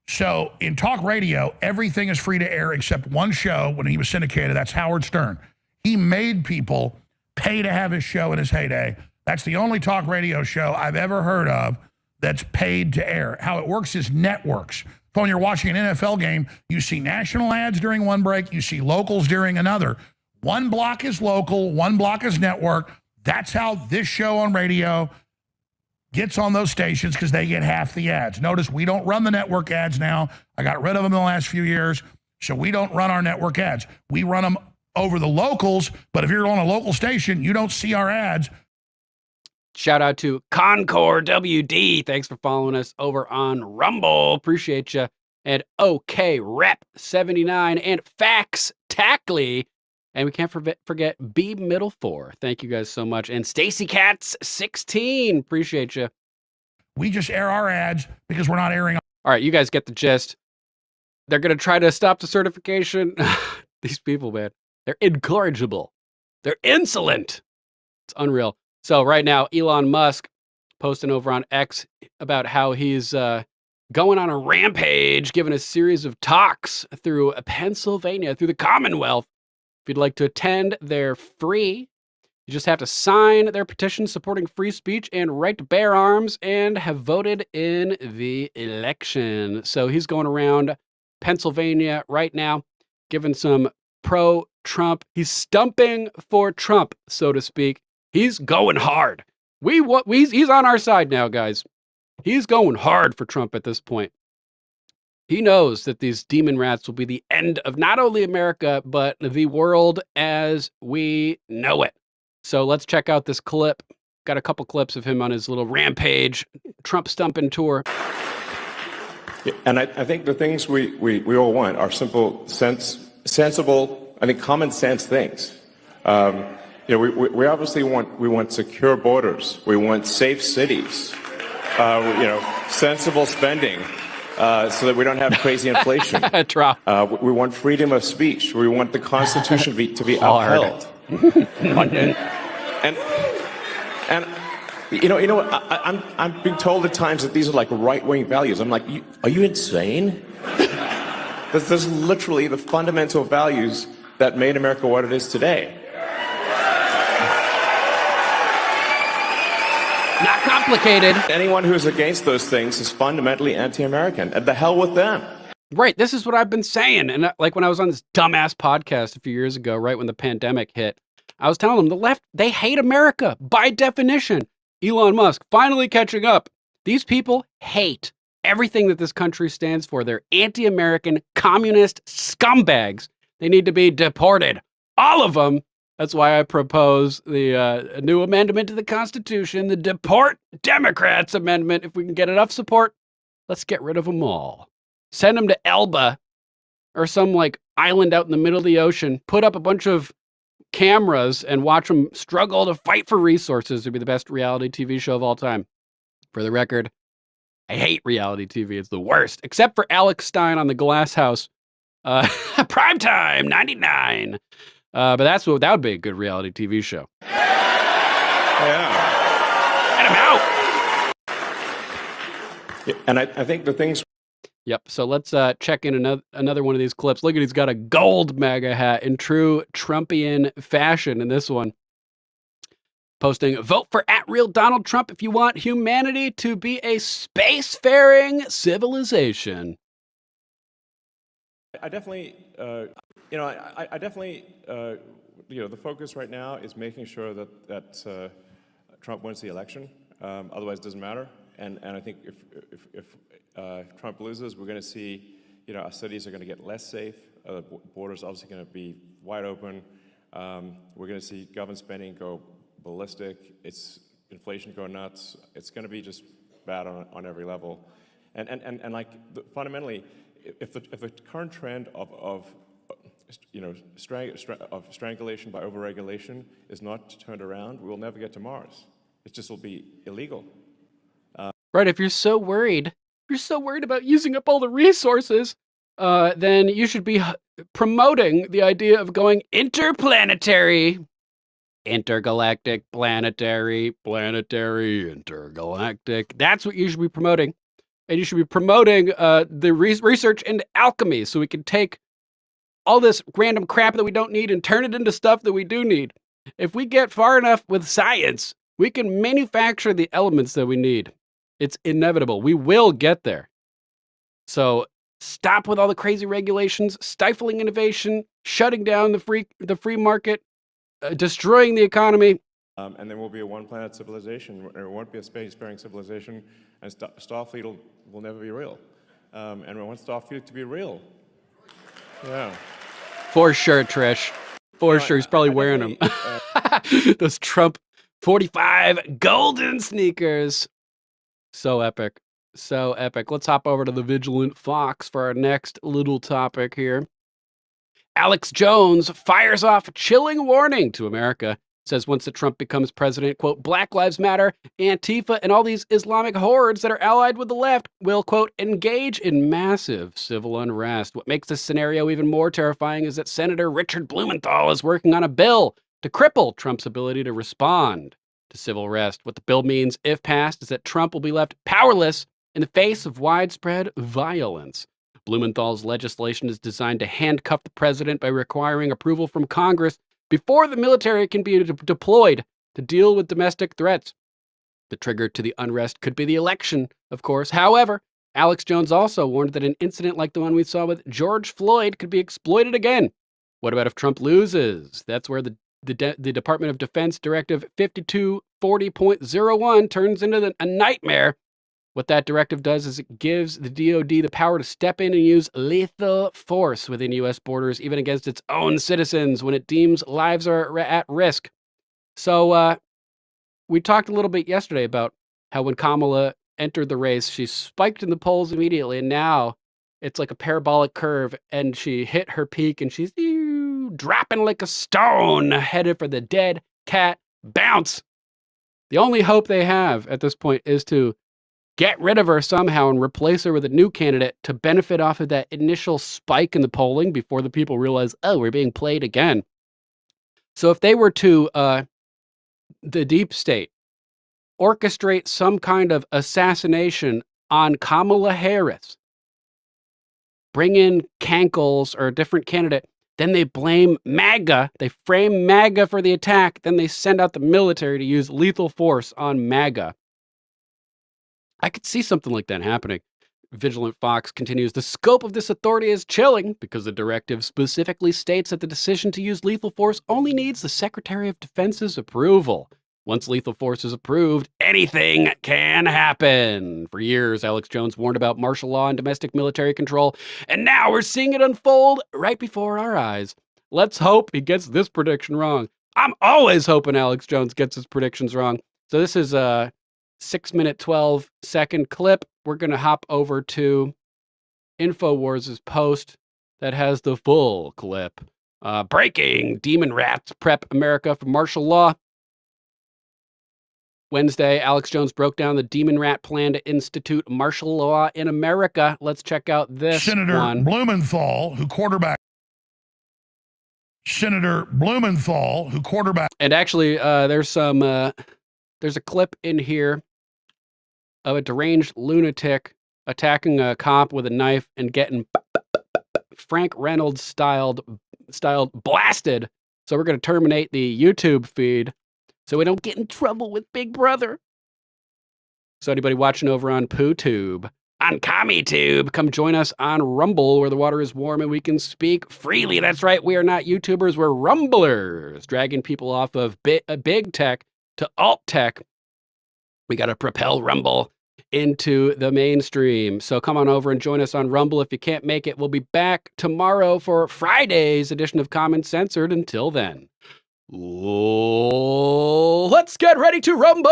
So in talk radio, everything is free to air except one show when he was syndicated. That's Howard Stern. He made people pay to have his show in his heyday. That's the only talk radio show I've ever heard of that's paid to air. How it works is networks. So when you're watching an NFL game, you see national ads during one break, you see locals during another. One block is local, one block is network. That's how this show on radio gets on those stations, because they get half the ads. Notice we don't run the network ads now. I got rid of them in the last few years, so we don't run our network ads. We run them over the locals, but if you're on a local station, you don't see our ads. Shout out to Concord WD. Thanks for following us over on Rumble. Appreciate you. And OK Rep 79 and Fax Tackley. And we can't forget B Middle 4. Thank you guys so much. And Stacy Cats 16. Appreciate you. We just air our ads because we're not airing. All right, you guys get the gist. They're going to try to stop the certification. These people, man, they're incorrigible. They're insolent. It's unreal. So right now, Elon Musk posting over on X about how he's going on a rampage, giving a series of talks through Pennsylvania, through the Commonwealth. If you'd like to attend, they're free. You just have to sign their petition supporting free speech and right to bear arms and have voted in the election. So he's going around Pennsylvania right now, giving some pro-Trump. He's stumping for Trump, so to speak. He's going hard. He's on our side now, guys. He's going hard for Trump at this point. He knows that these demon rats will be the end of not only America, but the world as we know it. So let's check out this clip. Got a couple clips of him on his little rampage, Trump stumping tour. Yeah, and I think the things we all want are simple, sensible, I think common sense things. We obviously want secure borders. We want safe cities. Sensible spending. So that we don't have crazy inflation. We want freedom of speech. We want the Constitution to be upheld. and I'm being told at times that these are like right-wing values. I'm like, are you insane? There's literally the fundamental values that made America what it is today. Not complicated. Anyone who's against those things is fundamentally anti-American. And the hell with them. Right, this is what I've been saying. And like when I was on this dumbass podcast a few years ago, right when the pandemic hit, I was telling them the left, they hate America by definition. Elon Musk finally catching up. These people hate everything that this country stands for. They're anti-American, communist scumbags. They need to be deported. All of them. That's why I propose a new amendment to the Constitution, the Deport Democrats Amendment. If we can get enough support, let's get rid of them all. Send them to Elba or some like island out in the middle of the ocean. Put up a bunch of cameras and watch them struggle to fight for resources to be the best reality TV show of all time. For the record, I hate reality TV. It's the worst, except for Alex Stein on the Glass House. Primetime 99. But that would be a good reality TV show. Yeah. Get him out. Yeah, and I think the things. Yep. So let's check in another one of these clips. Look at, he's got a gold MAGA hat in true Trumpian fashion in this one. Posting, vote for @real Donald Trump if you want humanity to be a spacefaring civilization. I definitely, I definitely, the focus right now is making sure that Trump wins the election. Otherwise, it doesn't matter. And I think if Trump loses, we're going to see, our cities are going to get less safe. The border's obviously going to be wide open. We're going to see government spending go ballistic. It's inflation go nuts. It's going to be just bad on every level. And like fundamentally, if the current trend of strangulation by overregulation is not turned around, we'll never get to Mars. It just will be illegal. Right. If you're so worried about using up all the resources, then you should be promoting the idea of going interplanetary, intergalactic, planetary, intergalactic. That's what you should be promoting. And you should be promoting the research into alchemy so we can take all this random crap that we don't need and turn it into stuff that we do need. If we get far enough with science, we can manufacture the elements that we need. It's inevitable. We will get there. So stop with all the crazy regulations, stifling innovation, shutting down the free market, destroying the economy. And there will be a one-planet civilization. There won't be a space-faring civilization, and Starfleet will never be real. And we want Starfleet to be real. Yeah. For sure, Trish. For sure. He's probably wearing them. Those Trump 45 golden sneakers. So epic. So epic. Let's hop over to the Vigilant Fox for our next little topic here. Alex Jones fires off a chilling warning to America. Says once that Trump becomes president, quote, Black Lives Matter, Antifa, and all these Islamic hordes that are allied with the left will, quote, engage in massive civil unrest. What makes this scenario even more terrifying is that Senator Richard Blumenthal is working on a bill to cripple Trump's ability to respond to civil unrest. What the bill means, if passed, is that Trump will be left powerless in the face of widespread violence. Blumenthal's legislation is designed to handcuff the president by requiring approval from Congress before the military can be deployed to deal with domestic threats. The trigger to the unrest could be the election, of course. However, Alex Jones also warned that an incident like the one we saw with George Floyd could be exploited again. What about if Trump loses? That's where the Department of Defense Directive 5240.01 turns into a nightmare. What that directive does is it gives the DoD the power to step in and use lethal force within U.S. borders, even against its own citizens, when it deems lives are at risk. So we talked a little bit yesterday about how when Kamala entered the race, she spiked in the polls immediately, and now it's like a parabolic curve, and she hit her peak, and she's dropping like a stone, headed for the dead cat bounce. The only hope they have at this point is to get rid of her somehow and replace her with a new candidate to benefit off of that initial spike in the polling before the people realize, oh, we're being played again. So if they were to, the deep state, orchestrate some kind of assassination on Kamala Harris, bring in cankles or a different candidate, then they blame MAGA, they frame MAGA for the attack, then they send out the military to use lethal force on MAGA. I could see something like that happening. Vigilant Fox continues, the scope of this authority is chilling because the directive specifically states that the decision to use lethal force only needs the Secretary of Defense's approval. Once lethal force is approved, anything can happen. For years, Alex Jones warned about martial law and domestic military control, and now we're seeing it unfold right before our eyes. Let's hope he gets this prediction wrong. I'm always hoping Alex Jones gets his predictions wrong. So this is a 6-minute, 12-second clip. We're going to hop over to InfoWars' post that has the full clip. Breaking, Demon Rats prep America for martial law. Wednesday, Alex Jones broke down the Demon Rat plan to institute martial law in America. Let's check out this Senator one. Blumenthal, who quarterback. Senator Blumenthal, who quarterback. And actually, there's a clip in here of a deranged lunatic attacking a cop with a knife and getting Frank Reynolds styled blasted. So we're going to terminate the YouTube feed so we don't get in trouble with Big Brother. So anybody watching over on PooTube, on CommieTube, come join us on Rumble, where the water is warm and we can speak freely. That's right, we are not YouTubers, we're Rumblers, dragging people off of big tech to alt tech. We got to propel Rumble into the mainstream. So come on over and join us on Rumble. If you can't make it, we'll be back tomorrow for Friday's edition of Common Censored. Until then, let's get ready to rumble.